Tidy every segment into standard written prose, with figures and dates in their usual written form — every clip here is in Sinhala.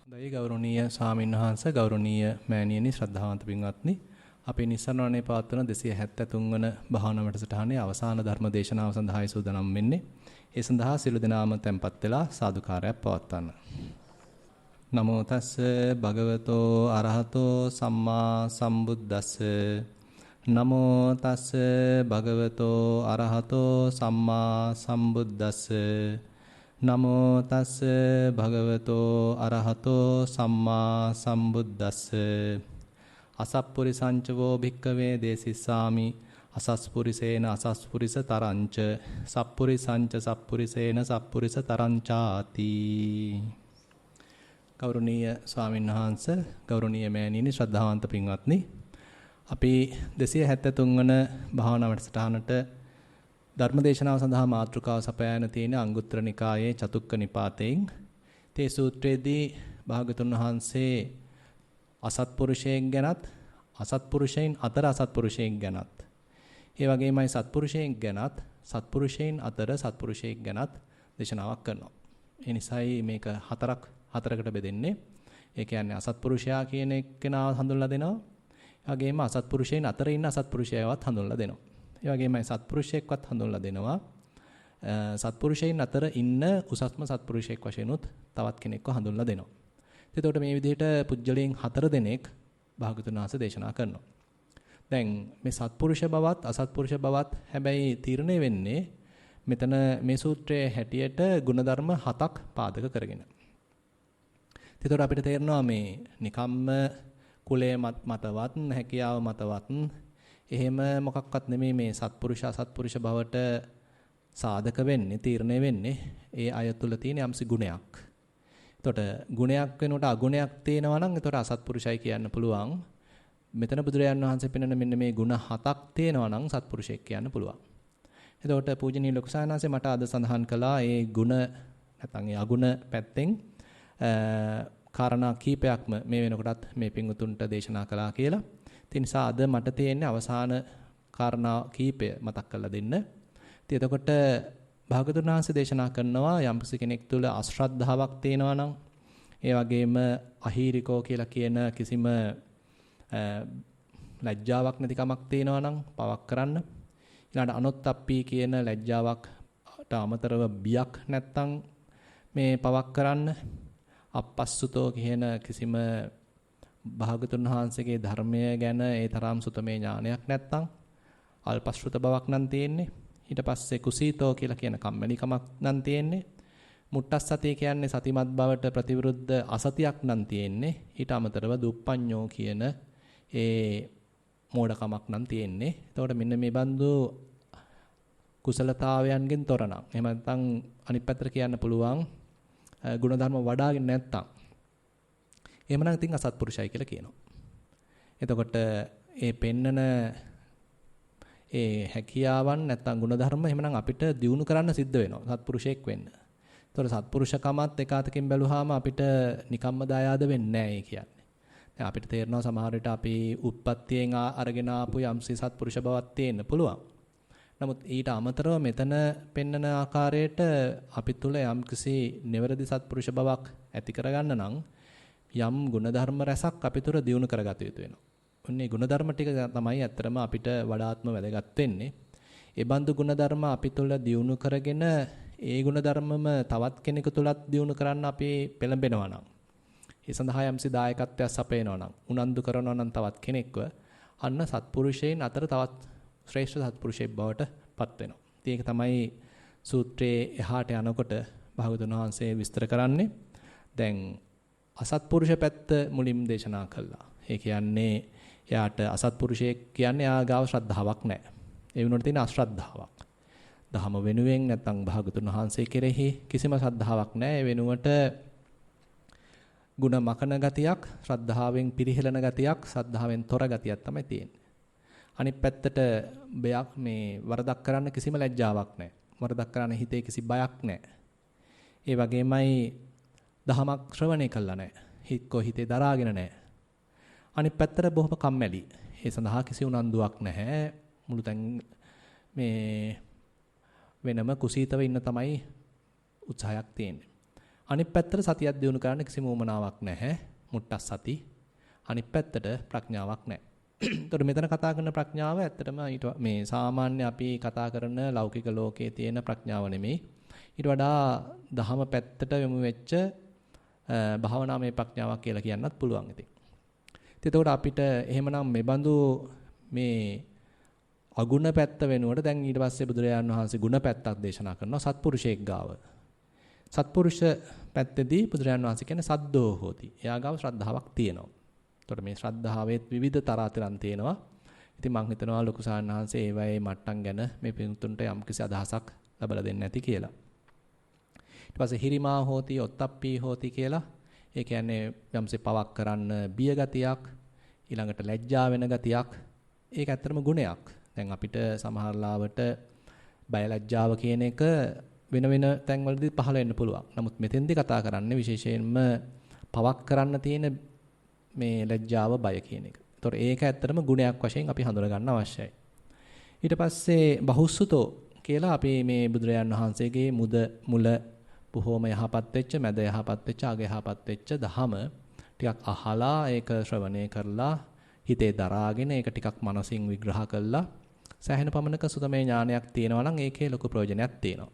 දෛ ගෞරවනීය ස්වාමින්වහන්සේ ගෞරවනීය මෑණියනි ශ්‍රද්ධාවන්ත පින්වත්නි අපේ නිස්සරණවනේ පවත්වන 273 වන භාවනා වැඩසටහනේ අවසාන ධර්ම දේශනාව සඳහායි සූදානම් වෙන්නේ. ඒ සඳහා සිළු දෙනාම tempත් වෙලා සාදුකාරයක් පවත්වන්න. නමෝ තස්ස භගවතෝ අරහතෝ සම්මා සම්බුද්දස්ස නමෝ තස්ස භගවතෝ අරහතෝ සම්මා සම්බුද්දස්ස නමෝ තස්ස භගවතෝ අරහතෝ සම්මා සම්බුද්දස්ස අසප්පුරිසංච වෝ භික්කවේ දේසිස්සාමි අසස්පුරිසේන අසස්පුරිස තරංච සප්පුරිසංච සප්පුරිසේන සප්පුරිස තරංචාති. ගෞරවනීය ස්වාමින්වහන්සේ ගෞරවනීය මෑණියනි ශ්‍රද්ධාවන්ත පින්වත්නි අපි 273 වන භාවනා වැඩසටහනට ධර්මදේශනාව සඳහා මාතෘකාව සපයන තියෙන අංගුත්තර නිකායේ චතුක්ක නිපාතයෙන් තේ සූත්‍රයේදී භාගතුන් වහන්සේ අසත්පුරුෂයෙක් ගැනත් අසත්පුරුෂයන් අතර අසත්පුරුෂයෙක් ගැනත් ඒ වගේමයි සත්පුරුෂයෙක් ගැනත් සත්පුරුෂයන් අතර සත්පුරුෂයෙක් ගැනත් දේශනාවක් කරනවා. ඒ නිසායි මේක හතරකට බෙදෙන්නේ. ඒ කියන්නේ අසත්පුරුෂයා කියන එක්කෙනා හඳුන්වලා දෙනවා. ඒ වගේම අසත්පුරුෂයන් අතර ඉන්න අසත්පුරුෂයවත් හඳුන්වලා දෙනවා. ඒ වගේමයි සත්පුරුෂයෙක්වත් හඳුන්වලා දෙනවා. සත්පුරුෂයන් අතර ඉන්න උසස්ම සත්පුරුෂයෙක් වශයෙන් උත් තවත් කෙනෙක්ව හඳුන්වලා දෙනවා. එතකොට මේ විදිහට පුජ්‍යලයන් 4 දෙනෙක් භාගතුන් වහන්සේ දේශනා කරනවා. දැන් මේ සත්පුරුෂ බවත් අසත්පුරුෂ බවත් හැබැයි තීරණය වෙන්නේ මෙතන මේ සූත්‍රයේ හැටියට ಗುಣධර්ම 7ක් පාදක කරගෙන. එතකොට අපිට තේරෙනවා මේ නිකම්ම කුලයේ මතවත් හැකියාව මතවත් එහෙම මොකක්වත් නෙමෙයි මේ සත්පුරුෂ අසත්පුරුෂ බවට සාධක වෙන්නේ තීරණය වෙන්නේ ඒ අය තුළ තියෙන යම්සි ගුණයක්. එතකොට ගුණයක් වෙනකොට අගුණයක් තේනවා නම් එතකොට අසත්පුරුෂයි කියන්න පුළුවන්. මෙතන බුදුරජාන් වහන්සේ පෙන්වන මෙන්න මේ ගුණ 7ක් තේනවා නම් සත්පුරුෂයෙක් කියන්න පුළුවන්. එතකොට පූජනීය ලොකු සායනාංශේ මට අද සඳහන් කළා ඒ ගුණ නැත්නම් ඒ අගුණ පැත්තෙන් කාරණා කීපයක්ම මේ වෙනකොටත් මේ පින්වුතුන්ට දේශනා කළා කියලා. ඒ නිසා අද මට තියෙන්නේ අවසාන කාරණා කීපය මතක් කරලා දෙන්න. ඉතින් එතකොට භාගතුන් වහන්සේ දේශනා කරනවා යම්කිසි කෙනෙක් තුළ අශ්‍රද්ධාවක් තියෙනවා නම් ඒ වගේම අහීරිකෝ කියලා කියන කිසිම ලැජ්ජාවක් නැතිකමක් තියෙනවා නම් පවක් කරන්න. ඊළඟට අනොත්ප්පී කියන ලැජ්ජාවක්ට අමතරව බියක් නැත්තම් මේ පවක් කරන්න. අපස්සුතෝ කියන කිසිම භාගතුන් වහන්සේගේ ධර්මය ගැන ඒ තරම් සුතමේ ඥානයක් නැත්තම් අල්පශ්‍රුත බවක් නම් තියෙන්නේ. ඊට පස්සේ කුසීතෝ කියලා කියන කම්මැලිකමක් නම් තියෙන්නේ. මුට්ටස්සතිය කියන්නේ සතිමත් බවට ප්‍රතිවිරුද්ධ අසතියක් නම් තියෙන්නේ. ඊට අමතරව දුප්පඤ්ඤෝ කියන ඒ මෝඩකමක් නම් තියෙන්නේ. එතකොට මෙන්න මේ බඳු කුසලතාවයන්ගෙන් තොරනම් එහෙම නැත්නම් අනිත් පැත්තට කියන්න පුළුවන් ගුණධර්ම වඩාගෙන නැත්තම් එහෙමනම් ඉතින් අසත්පුරුෂයි කියලා කියනවා. එතකොට ඒ පෙන්නන ඒ හැකියාවන් නැත්තම් ගුණධර්ම එහෙමනම් අපිට දියුණු කරන්න සිද්ධ වෙනවා සත්පුරුෂයෙක් වෙන්න. එතකොට සත්පුරුෂකමත් එක අතකින් බැලුවාම අපිට නිකම්ම දායාද වෙන්නේ නැහැ කියන්නේ. දැන් අපිට තේරෙනවා සමහර විට අපි උත්පත්තියෙන් අරගෙන ආපු යම්සි සත්පුරුෂ බවක් තියෙන්න පුළුවන්. නමුත් ඊට අමතරව මෙතන පෙන්නන ආකාරයට අපි තුල යම්කිසි නිවැරදි සත්පුරුෂ බවක් ඇති කරගන්න නම් යම් ගුණධර්ම රැසක් අපි තුර දියුණු කරගත යුතු වෙනවා. ඔන්නේ ගුණධර්ම ටික තමයි ඇත්තටම අපිට වඩාත්ම වැදගත් වෙන්නේ. ඒ බඳු ගුණධර්ම අපි තුල දියුණු කරගෙන ඒ ගුණධර්මම තවත් කෙනෙකු තුලත් දියුණු කරන්න අපි පෙළඹෙනවා නම් ඒ සඳහා යම්සි දායකත්වයක් සපයනවා නම් උනන්දු කරනවා නම් තවත් කෙනෙක්ව අන්න සත්පුරුෂයන් අතර තවත් ශ්‍රේෂ්ඨ සත්පුරුෂයෙක් බවට පත් වෙනවා. ඉතින් ඒක තමයි සූත්‍රයේ එහාට යනකොට භාගතුන් වහන්සේ විස්තර කරන්නේ. දැන් අසත්පුරුෂ පැත්ත මුලින්ම දේශනා කළා. ඒ කියන්නේ එයාට අසත්පුරුෂයෙක් කියන්නේ එයා ගාව ශ්‍රද්ධාවක් නැහැ. ඒ වෙනුවට තියෙන අශ්‍රද්ධාවක්. දහම වෙනුවෙන් නැත්නම් භාගතුන් වහන්සේ කෙරෙහි කිසිම ශ්‍රද්ධාවක් නැහැ. ඒ වෙනුවට ಗುಣ මකන ගතියක්, ශ්‍රද්ධාවෙන් පිරිහෙලන ගතියක්, ශ්‍රද්ධාවෙන් තොර ගතියක් තමයි තියෙන්නේ. අනිත් පැත්තට බයක් මේ වරදක් කරන්න කිසිම ලැජ්ජාවක් නැහැ. වරදක් කරන්න හිතේ කිසි බයක් නැහැ. ඒ වගේමයි දහමක් ශ්‍රවණය කළා නැහැ. හිතේ දරාගෙන නැහැ. අනිත් පැත්තට බොහොම කම්මැලි. ඒ සඳහා කිසි උනන්දුවක් නැහැ. මුළු තැන් මේ වෙනම කුසීතව ඉන්න තමයි උත්සාහයක් තියෙන්නේ. අනිත් පැත්තට සතියක් දිනු කරන්න කිසිම උවමනාවක් නැහැ. මුට්ටස් සති. අනිත් පැත්තට ප්‍රඥාවක් නැහැ. ඒතකොට මෙතන කතා කරන ප්‍රඥාව ඇත්තටම මේ සාමාන්‍ය අපි කතා කරන ලෞකික ලෝකයේ තියෙන ප්‍රඥාව නෙමෙයි. ඊට වඩා දහම පැත්තට යොමු වෙච්ච භාවනාමය ප්‍රඥාවක් කියලා කියන්නත් පුළුවන් ඉතින්. එතකොට අපිට එහෙමනම් මේ බඳු මේ අගුණ පැත්ත වෙනුවට දැන් ඊට පස්සේ බුදුරජාණන් වහන්සේ ගුණ පැත්තක් දේශනා කරනවා සත්පුරුෂයෙක් ගාව. සත්පුරුෂ පැත්තේදී බුදුරජාණන් වහන්සේ කියන්නේ සද්දෝ හෝති. එයා ගාව ශ්‍රද්ධාවක් තියෙනවා. එතකොට මේ ශ්‍රද්ධාවේ විවිධ තරාතිරම් තියෙනවා. ඉතින් මම හිතනවා ලොකු සාන්හන්සේ ඒවයේ මට්ටම් ගැන මේ පින්තුන්ට යම්කිසි අදහසක් ලබලා දෙන්න ඇති කියලා. ඊට පස්සේ හිරිමා හෝති, ඔත්තප්පී හෝති කියලා. ඒ කියන්නේ යම්සේ පවක් කරන්න බිය ගතියක්, ඊළඟට ලැජ්ජා වෙන ගතියක්. ඒක ඇත්තටම ගුණයක්. දැන් අපිට සමහර ලාවට බය ලැජ්ජාව කියන එක වෙන වෙන තැන්වලදී පහළ වෙන්න පුළුවන්. නමුත් මෙතෙන්දී කතා කරන්නේ විශේෂයෙන්ම පවක් කරන්න තියෙන මේ ලැජ්ජාව බය කියන එක. ඒතොර ඒක ඇත්තටම ගුණයක් වශයෙන් අපි හඳුනා ගන්න අවශ්‍යයි. ඊට පස්සේ බහුසුතෝ කියලා අපි මේ බුදුරජාන් වහන්සේගේ මුල බොහෝම යහපත් වෙච්ච, මැද යහපත් වෙච්ච, අග යහපත් වෙච්ච දහම ටිකක් අහලා ඒක ශ්‍රවණය කරලා හිතේ දරාගෙන ඒක ටිකක් මනසින් විග්‍රහ කළා සෑහෙන පමණක සුතමේ ඥානයක් තියෙනවා නම් ඒකේ ලොකු ප්‍රයෝජනයක් තියෙනවා.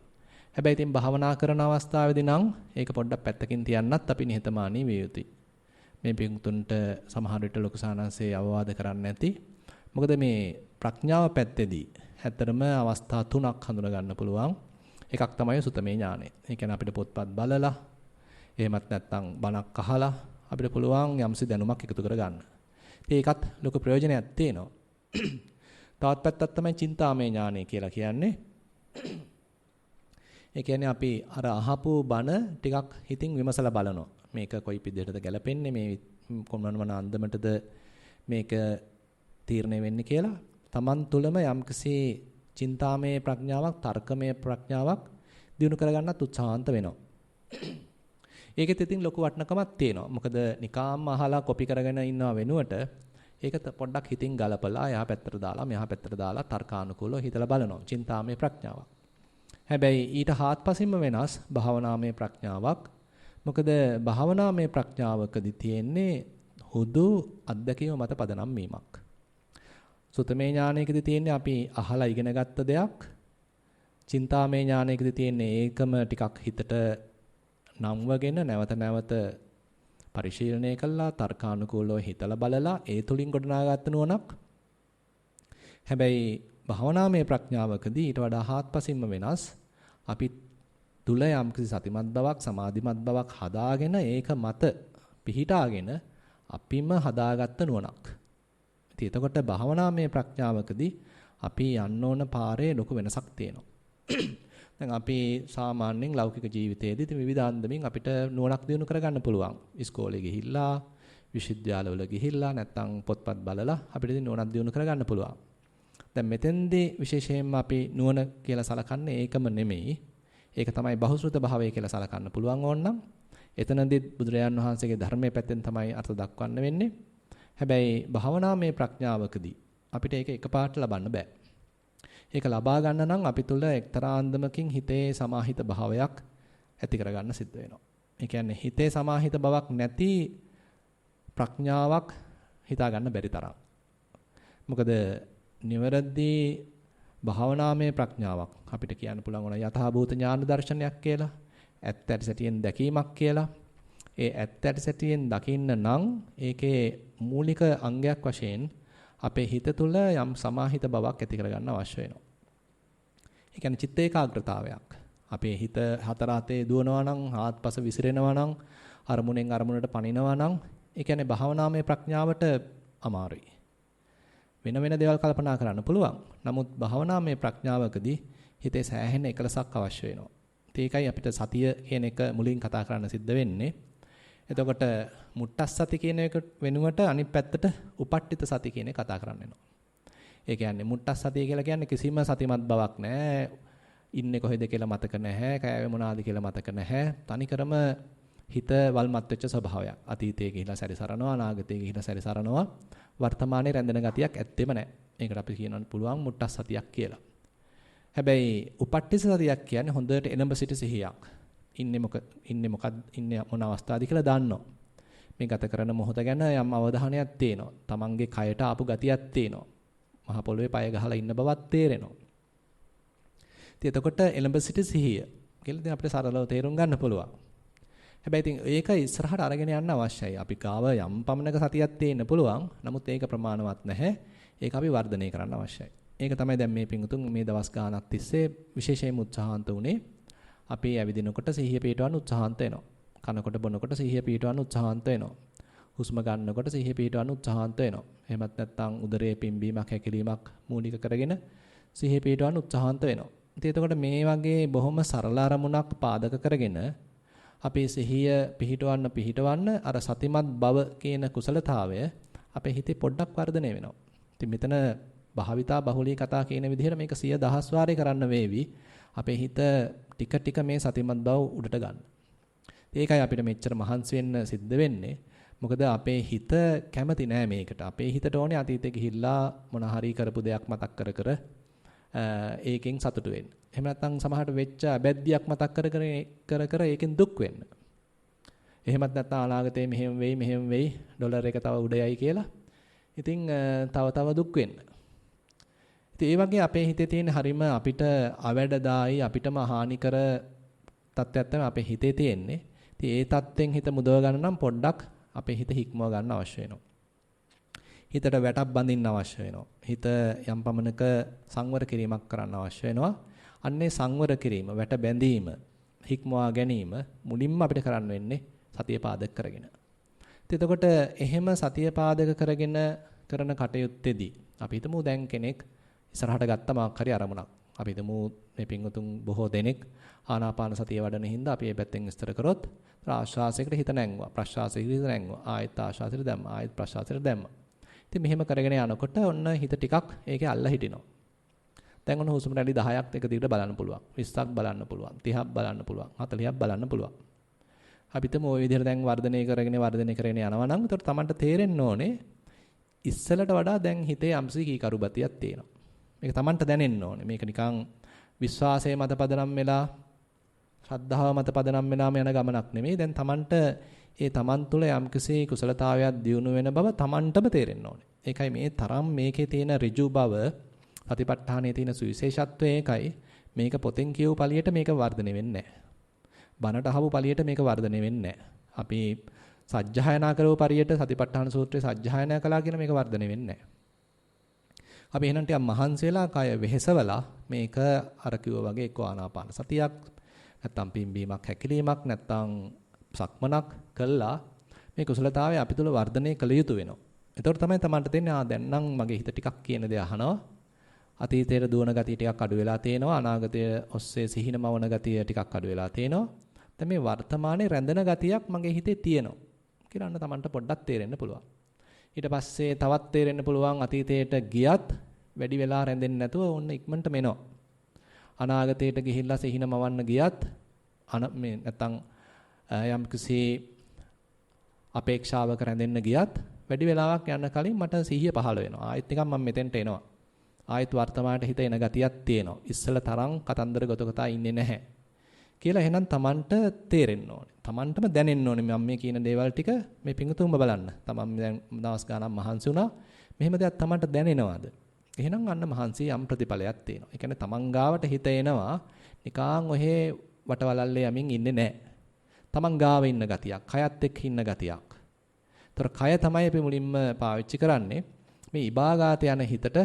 හැබැයි ඉතින් භාවනා කරන අවස්ථාවේදී නම් ඒක පොඩ්ඩක් පැත්තකින් තියන්නත් අපි නිහතමානී විය යුතුයි. මේ පිටුන්ට සමහර විට ලොකු සානන්සේ අවවාද කරන්න ඇති. මොකද මේ ප්‍රඥාව පැත්තේදී ඇත්තටම අවස්ථා තුනක් හඳුනා ගන්න පුළුවන්. එකක් තමයි සුතමේ ඥානය. ඒ කියන්නේ අපිට පොත්පත් බලලා එහෙමත් නැත්නම් බණක් අහලා අපිට පුළුවන් යම්සි දැනුමක් එකතු කරගන්න. ඒකත් ලොකු ප්‍රයෝජනයක් තියෙනවා. තවත් පැත්තක් තමයි චින්තාමය ඥානය කියලා කියන්නේ. ඒ කියන්නේ අපි අර අහපු බණ ටිකක් හිතින් විමසලා බලනවා. මේක කොයි විදිහටද ගැලපෙන්නේ, මේ කොමන අන්දමටද මේක තීරණය වෙන්නේ කියලා Taman තුලම යම්කිසි චින්තාමය ප්‍රඥාවක්, තර්කමය ප්‍රඥාවක් දිනු කරගන්නත් උත්සාහන්ත වෙනවා. ඒකෙත් ඉතින් ලොකු වටිනකමක් තියෙනවා. මොකද නිකාම්ම අහලා කොපි කරගෙන ඉන්නව වෙනුවට ඒක පොඩ්ඩක් හිතින් ගලපලා එහා පැත්තට දාලා මෙහා පැත්තට දාලා තර්කානුකූලව හිතලා බලනවා. චින්තාමය ප්‍රඥාවක්. හැබැයි ඊට හාත්පසින්ම වෙනස් භාවනාමය ප්‍රඥාවක්. මොකද භාවනාමය ප්‍රඥාවකදී තියෙන්නේ හුදු අත්දැකීම මත පදනම් වීමක්. සුතමේ ඥානයකදී තියෙන්නේ අපි අහලා ඉගෙන ගත්ත දෙයක්. චින්තාමය ඥානයකදී තියෙන්නේ ඒකම ටිකක් හිතට නම්වගෙන නැවත නැවත පරිශීලනය කළා තර්කානුකූලව හිතලා බලලා ඒ තුලින් ගොඩනගාගත්ත නුවණක්. හැබැයි භාවනාමය ප්‍රඥාවකදී ඊට වඩා හාත්පසින්ම වෙනස්. අපි තුල යම්කිසි සතිමත් බවක්, සමාධිමත් බවක් හදාගෙන ඒක මත පිහිටාගෙන අපිම හදාගත්ත නුවණක්. ඉතින් එතකොට භාවනාමය ප්‍රඥාවකදී අපි යන්න ඕන පාරේ ලොකු වෙනසක් තියෙනවා. දැන් අපි සාමාන්‍යයෙන් ලෞකික ජීවිතයේදී ඉතින් විවිධ අන්දමින් අපිට නුවණක් දිනු කරගන්න පුළුවන්. ඉස්කෝලේ ගිහිල්ලා, විශ්වවිද්‍යාලවල ගිහිල්ලා නැත්නම් පොත්පත් බලලා අපිට ඉතින් නුවණක් දිනු කරගන්න පුළුවන්. දැන් මෙතෙන්දී විශේෂයෙන්ම අපි නුවණ කියලා සලකන්නේ ඒකම නෙමෙයි. ඒක තමයි බහුශ්‍රృత භාවය කියලා සලකන්න පුළුවන් ඕනනම්. එතනදී බුදුරජාන් වහන්සේගේ ධර්මයේ පැත්තෙන් තමයි අර්ථ දක්වන්න වෙන්නේ. හැබැයි භාවනාමය ප්‍රඥාවකදී අපිට ඒක එකපාරට ලබන්න බෑ. ඒක ලබා ගන්න නම් අපි තුල එක්තරා අන්දමකින් හිතේ සමාහිත භාවයක් ඇති කරගන්න සිද්ධ වෙනවා. ඒ කියන්නේ හිතේ සමාහිත බවක් නැති ප්‍රඥාවක් හිතා ගන්න බැරි තරම්. මොකද නිවැරදි භාවනාමය ප්‍රඥාවක් අපිට කියන්න පුළුවන් වුණා යථාභූත ඥාන දර්ශනයක් කියලා, ඇත්ත ඇති සැටියෙන් දැකීමක් කියලා. ඒ ඇත්ත ඇති සැටියෙන් දකින්න නම් ඒකේ මූලික අංගයක් වශයෙන් අපේ හිත තුළ යම් සමාහිත බවක් ඇති කරගන්න අවශ්‍ය වෙනවා. ඒ කියන්නේ චිත්ත ඒකාග්‍රතාවයක්. අපේ හිත හතර අතේ දුවනවා නම්, ආත්පස විසිරෙනවා නම්, අරමුණෙන් අරමුණට පනිනවා නම්, ඒ කියන්නේ භාවනාමය ප්‍රඥාවට අමාරුයි. වෙන වෙන දේවල් කල්පනා කරන්න පුළුවන්. නමුත් භාවනාමය ප්‍රඥාවකදී හිතේ සෑහෙන එකලසක් අවශ්‍ය වෙනවා. ඒකයි අපිට සතිය කියන එක මුලින් කතා කරන්න සිද්ධ වෙන්නේ. එතකොට මුට්ටස් සති කියන එක වෙනුවට අනිත් පැත්තට උපට්ඨිත සති කියන එක කතා කරන්න වෙනවා. ඒ කියන්නේ මුට්ටස් සතිය කියලා කියන්නේ කිසිම සතිමත් බවක් නැහැ. ඉන්නේ කොහෙද කියලා මතක නැහැ. කෑවේ මොනවාද කියලා මතක නැහැ. තනිකරම හිත වල්මත් වෙච්ච ස්වභාවයක්. අතීතයේ ගිහිලා සැරිසරනවා, අනාගතයේ ගිහිලා සැරිසරනවා. වර්තමානයේ රැඳෙන ගතියක් ඇත්තෙම නැහැ. ඒකට අපි කියන්න පුළුවන් මුට්ටස් සතියක් කියලා. හැබැයි උපට්ඨිත සතියක් කියන්නේ හොඳට එළඹ සිට සිහියක්. ඉන්නේ මොන අවස්ථාවද කියලා දන්නවා. මේ ගත කරන මොහොත ගැන යම් අවධානයක් තියෙනවා. තමන්ගේ කයට ආපු ගතියක් තියෙනවා. මහ පොළොවේ පය ගහලා ඉන්න බවක් තේරෙනවා. ඉතින් එතකොට එළඹ සිටි සිහිය කියලා ඉතින් අපිට සරලව තේරුම් ගන්න පුළුවන්. හැබැයි ඉතින් ඒක ඉස්සරහට අරගෙන යන්න අවශ්‍යයි. අපි ගාව යම් පමණක සතියක් තියෙන්න පුළුවන්. නමුත් ඒක ප්‍රමාණවත් නැහැ. ඒක අපි වර්ධනය කරන්න අවශ්‍යයි. ඒක තමයි දැන් මේ පිංගුතුන් මේ දවස් ගාණක් තිස්සේ විශේෂයෙන්ම උත්සාහන්ත උනේ. අපි ඇවිදිනකොට සිහිය පිටවන්න උත්සාහන්ත වෙනවා. කනකොට බොනකොට සිහිය පිටවන්න උත්සාහන්ත වෙනවා. හුස්ම ගන්නකොට සිහිය පිටවන්න උත්සාහන්ත වෙනවා. එහෙමත් නැත්නම් උදරයේ පිම්බීමක් හැකිලීමක් මූලික කරගෙන සිහිය පිටවන්න උත්සාහන්ත වෙනවා. ඉතින් එතකොට මේ වගේ බොහොම සරල අරමුණක් පාදක කරගෙන අපේ සිහිය පිහිටවන්න අර සතිමත් බව කියන කුසලතාවය අපේ හිතේ පොඩ්ඩක් වර්ධනය වෙනවා. ඉතින් මෙතන භාවිතා බහුලී කතා කියන විදිහට මේක 100,000 වාරේ කරන්න වේවි. අපේ හිත ටික ටික මේ සතිමත් බව උඩට ගන්න. ඒකයි අපිට මෙච්චර මහන්සි වෙන්න සිද්ධ වෙන්නේ. මොකද අපේ හිත කැමති නෑ මේකට. අපේ හිතට ඕනේ අතීතේ ගිහිල්ලා මොන හරි කරපු දෙයක් මතක් කර ඒකෙන් සතුටු වෙන්න. එහෙම නැත්නම් සමහරට වෙච්ච අබැද්දියක් මතක් කර ඒකෙන් දුක් වෙන්න. එහෙමත් නැත්නම් අනාගතේ මෙහෙම වෙයි ඩොලර් එක තව උඩ යයි කියලා. ඉතින් තව දුක් වෙන්න. ඉතින් ඒ වගේ අපේ හිතේ තියෙන හරීම අපිට අවැඩදායි අපිටම හානිකර තත්ත්වයක් තමයි අපේ හිතේ තියෙන්නේ. ඉතින් ඒ தත්ත්වෙන් හිත මුදව ගන්න නම් පොඩ්ඩක් අපේ හිත හික්මව ගන්න අවශ්‍ය වෙනවා. හිතට වැටක් බඳින්න අවශ්‍ය වෙනවා. හිත යම් පමණක සංවර කිරීමක් කරන්න අවශ්‍ය වෙනවා. අන්නේ සංවර කිරීම, වැට බැඳීම, හික්මවා ගැනීම මුලින්ම අපිට කරන්න වෙන්නේ සතිය පාදක කරගෙන. එතකොට එහෙම සතිය පාදක කරගෙන කරන කටයුත්තේදී අපි හිතමු දැන් කෙනෙක් ඉස්සරහට ගත්ත මාක් හරි අරමුණක්. අපි හිතමු මේ පින්වතුන් බොහෝ දෙනෙක් ආනාපාන සතිය වඩන හින්දා අපි මේ පැත්තෙන් විස්තර කරොත් ආශ්වාසයකට හිත නැංගුවා. ප්‍රශ්වාසයකට හිත නැංගුවා. ආයෙත් ආශ්වාසයට දැම්මා. ආයෙත් ප්‍රශ්වාසයට දැම්මා. ඉතින් මෙහෙම කරගෙන යනකොට ඔන්න හිත ටිකක් ඒකේ අල්ලා හිටිනවා. දැන් ඔන්න හුස්ම රැලි 10ක් එක දිගට බලන්න පුළුවන්. 20ක් බලන්න පුළුවන්. 30ක් බලන්න පුළුවන්. 40ක් බලන්න පුළුවන්. අපිටම ওই විදිහට දැන් වර්ධනය කරගෙන යනවා නම් ඒතකොට Tamanට තේරෙන්න ඕනේ ඉස්සලට වඩා දැන් හිතේ යම්සි කීකරු බතියක් තියෙනවා. මේක Tamanට දැනෙන්න ඕනේ. මේක නිකන් විශ්වාසයේ මත පදනම් වෙලා ශ්‍රද්ධාව මත පදනම් වෙනාම යන ගමනක් නෙමෙයි. දැන් Tamanට ඒ Taman තුළ යම්කිසි කුසලතාවයක් දියුණු වෙන බව Tamanටම තේරෙන්න ඕනේ. ඒකයි මේ තරම් මේකේ තියෙන ඍජු බව, සතිපට්ඨානයේ තියෙන සුවිශේෂත්වය ඒකයි. මේක පොතෙන් කියවු පළියට මේක වර්ධනය වෙන්නේ නැහැ. බණට අහපු පළියට මේක වර්ධනය වෙන්නේ නැහැ. අපි සජ්ජායනා කරව පරියට සතිපට්ඨාන සූත්‍රයේ සජ්ජායනා කළා කියන මේක වර්ධනය වෙන්නේ නැහැ. අපි එහෙනම් ටිකක් මහන්සි වෙලා කය වෙහෙසවලා මේක අර කිව්වා වගේ එක්ක ආනාපාන සතියක් නැත්තම් පිම්බීමක් හැකිලීමක් නැත්තම් සක්මනක් කළා මේ කුසලතාවය අපි තුල වර්ධනය කළ යුතු වෙනවා. එතකොට තමයි Tamanට තේන්නේ දැන් නම් මගේ හිත ටිකක් කියන දේ අහනවා. අතීතයේ දුවන ගතිය ටිකක් අඩු වෙලා තේනවා. අනාගතයේ ඔස්සේ සිහින මවන ගතිය ටිකක් අඩු වෙලා තේනවා. දැන් මේ වර්තමානයේ රැඳෙන ගතියක් මගේ හිතේ තියෙනවා කියලා අන්න Tamanට පොඩ්ඩක් තේරෙන්න පුළුවන්. ඊට පස්සේ තවත් තේරෙන්න පුළුවන් අතීතයට ගියත් වැඩි වෙලා රැඳෙන්නේ නැතුව ඔන්න ඉක්මනට මෙනවා. අනාගතයට ගිහිල්ලා සිහින මවන්න ගියත් මේ නැත්තම් යම් කිසි අපේක්ෂාවක රැඳෙන්න ගියත් වැඩි වෙලාවක් යන කලින් මට සිහිය පහළ වෙනවා. ආයෙත් නිකන් මම මෙතෙන්ට එනවා. ආයෙත් වර්තමානට හිත එන ගතියක් තියෙනවා. ඉස්සල තරම් කතන්දර ගොතකතා ඉන්නේ නැහැ. කියලා එහෙනම් Tamanට තේරෙන්න ඕනේ. Tamanටම දැනෙන්න ඕනේ මම මේ කියන දේවල් ටික මේ පිංගුතුන්ම බලන්න. Taman දැන් දවස් ගානක් මහන්සි වුණා. මෙහෙම දෙයක් Tamanට දැනෙනවද? එහෙනම් අන්න මහන්සි යම් ප්‍රතිඵලයක් තියෙනවා. ඒ කියන්නේ Taman ගාවට හිත එනවා. නිකාන් ඔහේ වටවලල්ලේ යමින් ඉන්නේ නැහැ. Taman ගාව ඉන්න ගතියක්, කයත් එක්ක ඉන්න ගතියක්. ඒතර කය තමයි අපි මුලින්ම පාවිච්චි කරන්නේ. මේ ඉබාගාත යන හිතට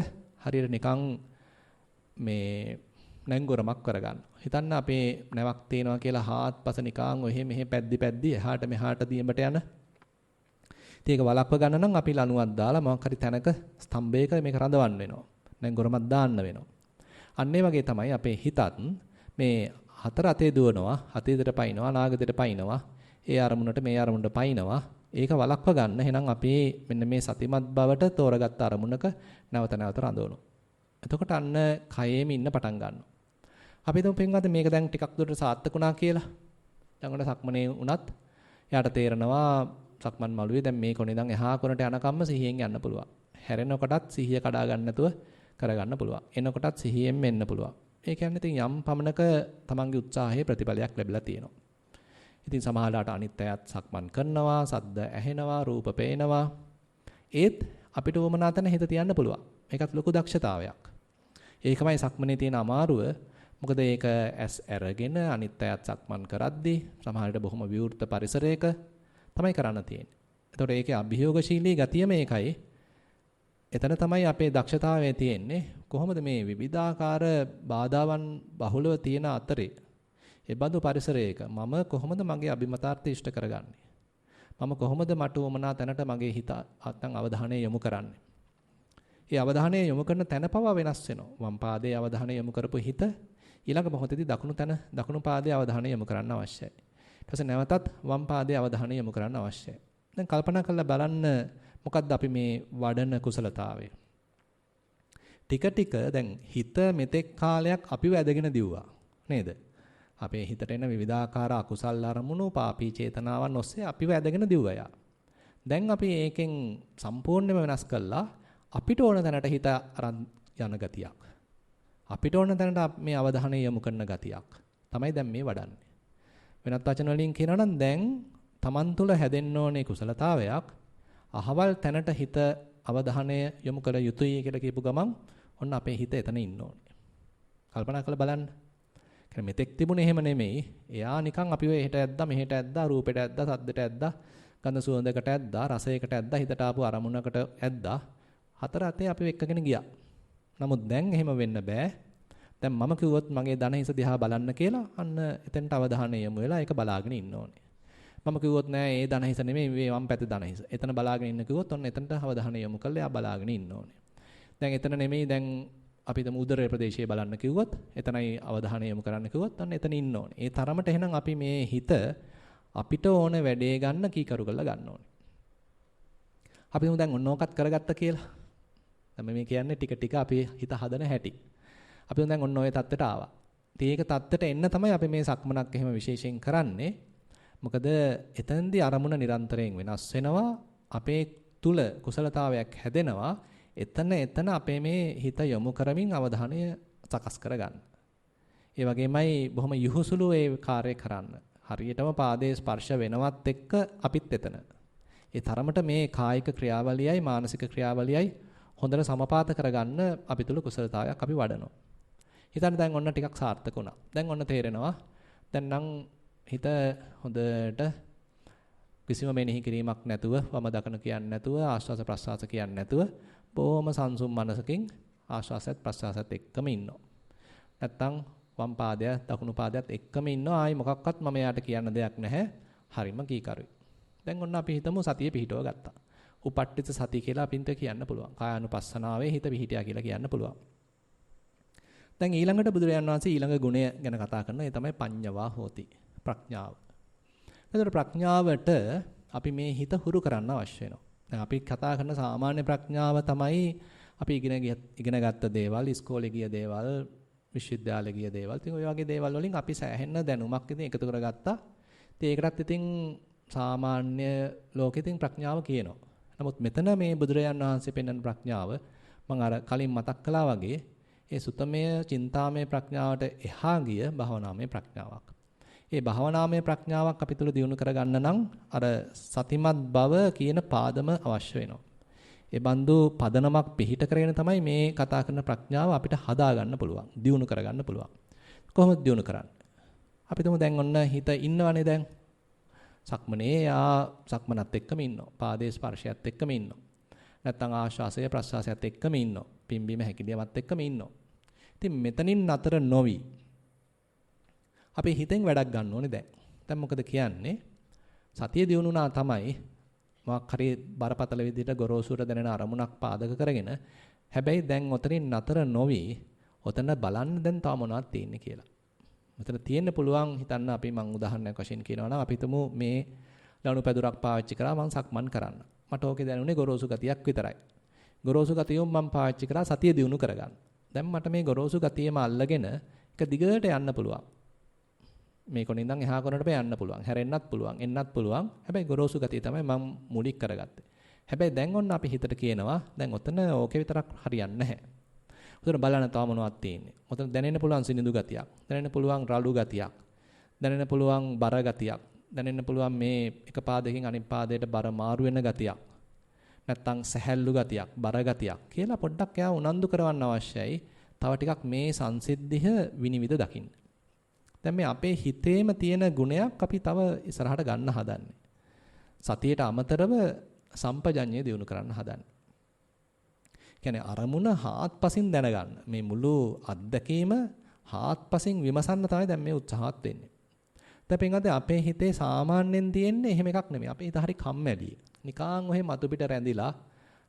හරියට නිකන් මේ නැංගොරමක් කරගන්න. හිතන්න අපේ නැවක් තේනවා කියලා හාත්පස නිකන් ඔහෙ මෙහෙ පැද්දි එහාට මෙහාට දියඹට යන. ඉතින් ඒක වළක්ව ගන්න නම් අපි ලණුවක් දාලා මොකක් හරි තැනක ස්තම්භයක මේක රඳවන්න වෙනවා. නැංගොරමක් දාන්න වෙනවා. අන්න ඒ වගේ තමයි අපේ හිතත් මේ හතර අතේ දුවනවා, අතීතයට පයින්නවා, අනාගතයට පයින්නවා. ඒ අරමුණට මේ අරමුණට පයින්නවා. ඒක වළක්ව ගන්න. එහෙනම් අපි මෙන්න මේ සතිමත් බවට තෝරගත්ත අරමුණක නැවත රඳවනවා. එතකොට අන්න කයෙම ඉන්න පටන් ගන්නවා. අපි හිතමු පින්වත් මේක දැන් ටිකක් දුරට සාර්ථකුණා කියලා. දැන් ඔන්න සක්මනේ වුණත් එයාට තේරෙනවා සක්මන් මළුවේ දැන් මේ කොනේ ඉඳන් එහා කොනට යනකම්ම සිහියෙන් යන්න පුළුවන්. හැරෙනකොටත් සිහිය කඩා ගන්න නැතුව කරගන්න පුළුවන්. එනකොටත් සිහියෙන් එන්න පුළුවන්. ඒ කියන්නේ ඉතින් යම් පමණක තමන්ගේ උත්සාහයේ ප්‍රතිඵලයක් ලැබිලා තියෙනවා. ඉතින් සමහරලාට අනිත් අයත් සක්මන් කරනවා, සද්ද ඇහෙනවා, රූප පේනවා. ඒත් අපිට වමනා තැන හිත තියන්න පුළුවන්. මේකත් ලොකු දක්ෂතාවයක්. ඒකමයි සක්මනේ තියෙන අමාරුව. මොකද ඒක ඇස් අරගෙන අනිත් අයත් සක්මන් කරද්දී සමහරවිට බොහොම විවෘත පරිසරයක තමයි කරන්න තියෙන්නේ. එතකොට ඒකේ අභියෝගශීලී ගතිය මේකයි. එතන තමයි අපේ දක්ෂතාවය තියෙන්නේ. කොහොමද මේ විවිධාකාර බාධාවන් බහුලව තියෙන අතරේ ඒ බඳු පරිසරයක මම කොහොමද මගේ අභිමතාර්ථය ඉෂ්ට කරගන්නේ? මම කොහොමද මට උවමනා තැනට මගේ හිත අත්නම් අවධානය යොමු කරන්නේ? ඒ අවධානය යොමු කරන තැන පවා වෙනස් වෙනවා. වම් පාදයේ අවධානය යොමු කරපු හිත ඊළඟ මොහොතේදී දකුණු පාදයේ අවධානය යොමු කරන්න අවශ්‍යයි. ඊට පස්සේ නැවතත් වම් පාදයේ අවධානය යොමු කරන්න අවශ්‍යයි. දැන් කල්පනා කරලා බලන්න මොකද්ද අපි මේ වඩන කුසලතාවය? ටික ටික දැන් හිත මෙතෙක් කාලයක් අපිව ඇදගෙන දිව්වා නේද? අපේ හිතට එන විවිධාකාර අකුසල් අරමුණු පාපී චේතනාවන් ඔස්සේ අපිව ඇදගෙන දිව්වා. දැන් අපි ඒකෙන් සම්පූර්ණයෙන්ම වෙනස් කළා අපිට ඕන තැනට හිත අරන් යන ගතියක්. අපිට ඕන තැනට මේ අවධානය යොමු කරන ගතියක් තමයි දැන් මේ වඩන්නේ. වෙනත් වචන වලින් කියනවා නම් දැන් Taman තුල හැදෙන්න ඕනේ කුසලතාවයක් අහවල් තැනට හිත අවධානය යොමු කළ යුතුයි කියලා කියපු ගමන් ඔන්න අපේ හිත එතන ඉන්න ඕනේ. කල්පනා කරලා බලන්න. කියන්නේ මෙතෙක් තිබුණේ එහෙම නෙමෙයි. එයා නිකන් අපිව එහෙට ඇද්දා මෙහෙට ඇද්දා රූපෙට ඇද්දා සද්දෙට ඇද්දා ගඳ සුවඳකට ඇද්දා රසයකට ඇද්දා හිතට ආපු අරමුණකට ඇද්දා හතර අතේ අපිව එක්කගෙන ගියා. නමුත් දැන් එහෙම වෙන්න බෑ. දැන් මම කිව්වොත් මගේ දණහිස දිහා බලන්න කියලා අන්න එතෙන්ට අවධානය යොමු වෙලා ඒක බලාගෙන ඉන්න ඕනේ. මම කිව්වොත් නෑ ඒ දණහිස නෙමෙයි මේ වම් පැත්තේ දණහිස. එතන බලාගෙන ඉන්න කිව්වොත් ඔන්න එතනට අවධානය යොමු කරලා එයා බලාගෙන ඉන්න ඕනේ. දැන් එතන නෙමෙයි දැන් අපි තම උදරයේ ප්‍රදේශයේ බලන්න කිව්වොත් එතනයි අවධානය යොමු කරන්න කිව්වොත් අන්න එතන ඉන්න ඕනේ. ඒ තරමට එහෙනම් අපි මේ හිත අපිට ඕන වැඩේ ගන්න කීකරු කරලා ගන්න ඕනේ. අපි දැන් ඔන්න ඕකත් කරගත්ත කියලා. දැන් මේ කියන්නේ ටික ටික අපි හිත හදන හැටි. අපි දැන් ඔන්න ඔය தත්තට ආවා. ඉතින් ඒක தත්තට එන්න තමයි අපි මේ සක්මනක් එහෙම විශේෂයෙන් කරන්නේ. මොකද එතෙන්දී අරමුණ නිරන්තරයෙන් වෙනස් වෙනවා. අපේ තුල කුසලතාවයක් හැදෙනවා. එතන අපේ මේ හිත යොමු කරමින් අවධානය සකස් කරගන්න. ඒ වගේමයි බොහොම යහුසුළු ඒ කාර්යය කරන්න. හරියටම පාදයේ ස්පර්ශ වෙනවත් එක්ක අපිත් එතන. ඒ තරමට මේ කායික ක්‍රියාවලියයි මානසික ක්‍රියාවලියයි හොඳට සමපාත කරගන්න අපි තුල කුසලතාවයක් අපි වඩනවා. හිතන්න දැන් ඔන්න ටිකක් සාර්ථක වුණා. දැන් ඔන්න තේරෙනවා. දැන් නම් හිත හොඳට කිසිම මෙනෙහි කිරීමක් නැතුව වම දකුණ කියන්නේ නැතුව ආශ්වාස ප්‍රශ්වාස කියන්නේ නැතුව බොහොම සංසුම් මනසකින් ආශ්වාසයත් ප්‍රශ්වාසයත් එක්කම ඉන්නවා. නැත්තම් වම් පාදය දකුණු පාදයත් එක්කම ඉන්නවා. ආයි මොකක්වත් මම යාට කියන්න දෙයක් නැහැ. හරිම කීකරුයි. දැන් ඔන්න අපි හිතමු සතිය පිහිටව ගත්තා. උපට්ඨිත සතිය කියලා අපින්ට කියන්න පුළුවන්. කායානුපස්සනාවේ හිත පිහිටියා කියලා කියන්න පුළුවන්. දැන් ඊළඟට බුදුරජාණන් වහන්සේ ඊළඟ ගුණය ගැන කතා කරනවා. ඒ තමයි පඤ්ඤවා හෝති. ප්‍රඥාව. එතකොට ප්‍රඥාවට අපි මේ හිත හුරු කරන්න අවශ්‍ය වෙනවා. දැන් අපි කතා කරන සාමාන්‍ය ප්‍රඥාව තමයි අපි ඉගෙන ගත්ත දේවල්, ඉස්කෝලේ ගිය දේවල්, විශ්වවිද්‍යාලේ ගිය දේවල්. ඉතින් ඔය වගේ දේවල් වලින් අපි සෑහෙන දැනුමක් ඉතින් එකතු කරගත්තා. ඉතින් ඒකටත් ඉතින් සාමාන්‍ය ලෝකෙ ඉතින් ප්‍රඥාව කියනවා. නමුත් මෙතන මේ බුදුරජාන් වහන්සේ පෙන්වන ප්‍රඥාව මම අර කලින් මතක් කළා වගේ ඒ සුතමය, චින්තාමය ප්‍රඥාවට එහා ගිය භවනාමය ප්‍රඥාවක්. ඒ භවනාමය ප්‍රඥාවක් අපි තුල දියුණු කරගන්න නම් අර සතිමත් බව කියන පාදම අවශ්‍ය වෙනවා. ඒ බඳු පදනමක් පිහිට කරගෙන තමයි මේ කතා කරන ප්‍රඥාව අපිට හදා ගන්න පුළුවන්, දියුණු කරගන්න පුළුවන්. කොහොමද දියුණු කරන්නේ? අපි තුමු දැන් ඔන්න හිත ඉන්නවනේ දැන්. සක්මනේ සක්මනත් එක්කම ඉන්නවා. පාදයේ ස්පර්ශයත් එක්කම ඉන්නවා. නැත්නම් ආශ්වාසය ප්‍රශ්වාසයත් එක්කම ඉන්නවා. පිම්බීම හැකිලිමත් එක්කම ඉන්නවා. ඉතින් මෙතනින් නතර නොවි අපි හිතෙන් වැඩක් ගන්න ඕනේ දැන්. දැන් මොකද කියන්නේ? සතිය දියුණුනා තමයි මොකක් හරි බරපතල විදිහට ගොරෝසුට දැනෙන අරමුණක් පාදක කරගෙන හැබැයි දැන් ඔතනින් නතර නොවි ඔතන බලන්න දැන් තව මොනවද තියෙන්නේ කියලා. මෙතන තියෙන්න පුළුවන් හිතන්න අපි මම උදාහරණයක් වශයෙන් කියනවා නම් අපි තුමු මේ ලණු පැදුරක් පාවිච්චි කරා මම සක්මන් කරන්න. මට ඕකේ දැනුනේ ගොරෝසු ගතියක් විතරයි. ගොරෝසු ගතියම මම පාවිච්චි කරා සතිය දියුණු කරගන්න. දැන් මට මේ ගොරෝසු ගතියම අල්ලගෙන එක දිගට යන්න පුළුවන්. මේ කොනින් ඉඳන් එහා කොනට යන්න පුළුවන්. හැරෙන්නත් පුළුවන්, එන්නත් පුළුවන්. හැබැයි ගොරෝසු ගතිය තමයි මම මුලික කරගත්තේ. හැබැයි දැන් ඔන්න අපි හිතට කියනවා දැන් ඔතන ඕකේ විතරක් හරියන්නේ නැහැ. උතන බලන්න තව මොනවද තියෙන්නේ. උතන දැනෙන්න පුළුවන් සිනිඳු ගතියක්. දැනෙන්න පුළුවන් රළු ගතියක්. දැනෙන්න පුළුවන් බර ගතියක්. දැනෙන්න පුළුවන් මේ එක පාදයකින් අනිත් පාදයට බර මාරු වෙන ගතියක්. නැත්තම් සැහැල්ලු ගතියක්, බර ගතියක් කියලා පොඩ්ඩක් එයා උනන්දු කරවන්න අවශ්‍යයි. තව ටිකක් මේ සංසිද්ධිය විනිවිද දකින්න. දැන් මේ අපේ හිතේම තියෙන ගුණයක් අපි තව ඉස්සරහට ගන්න හදන්නේ. සතියට අමතරව සම්පජඤ්ඤය දියුණු කරන්න හදන්නේ. කියන්නේ අරමුණ හාත්පසින් දැනගන්න. මේ මුළු අත්දැකීම හාත්පසින් විමසන්න තමයි දැන් මේ උත්සාහත් වෙන්නේ. දැන් පින්වත්නි අපේ හිතේ සාමාන්‍යයෙන් තියෙන්නේ එහෙම එකක් නෙමෙයි. අපේ හිත හරි කම්මැලි. නිකාන් ඔහෙ මතු පිට රැඳිලා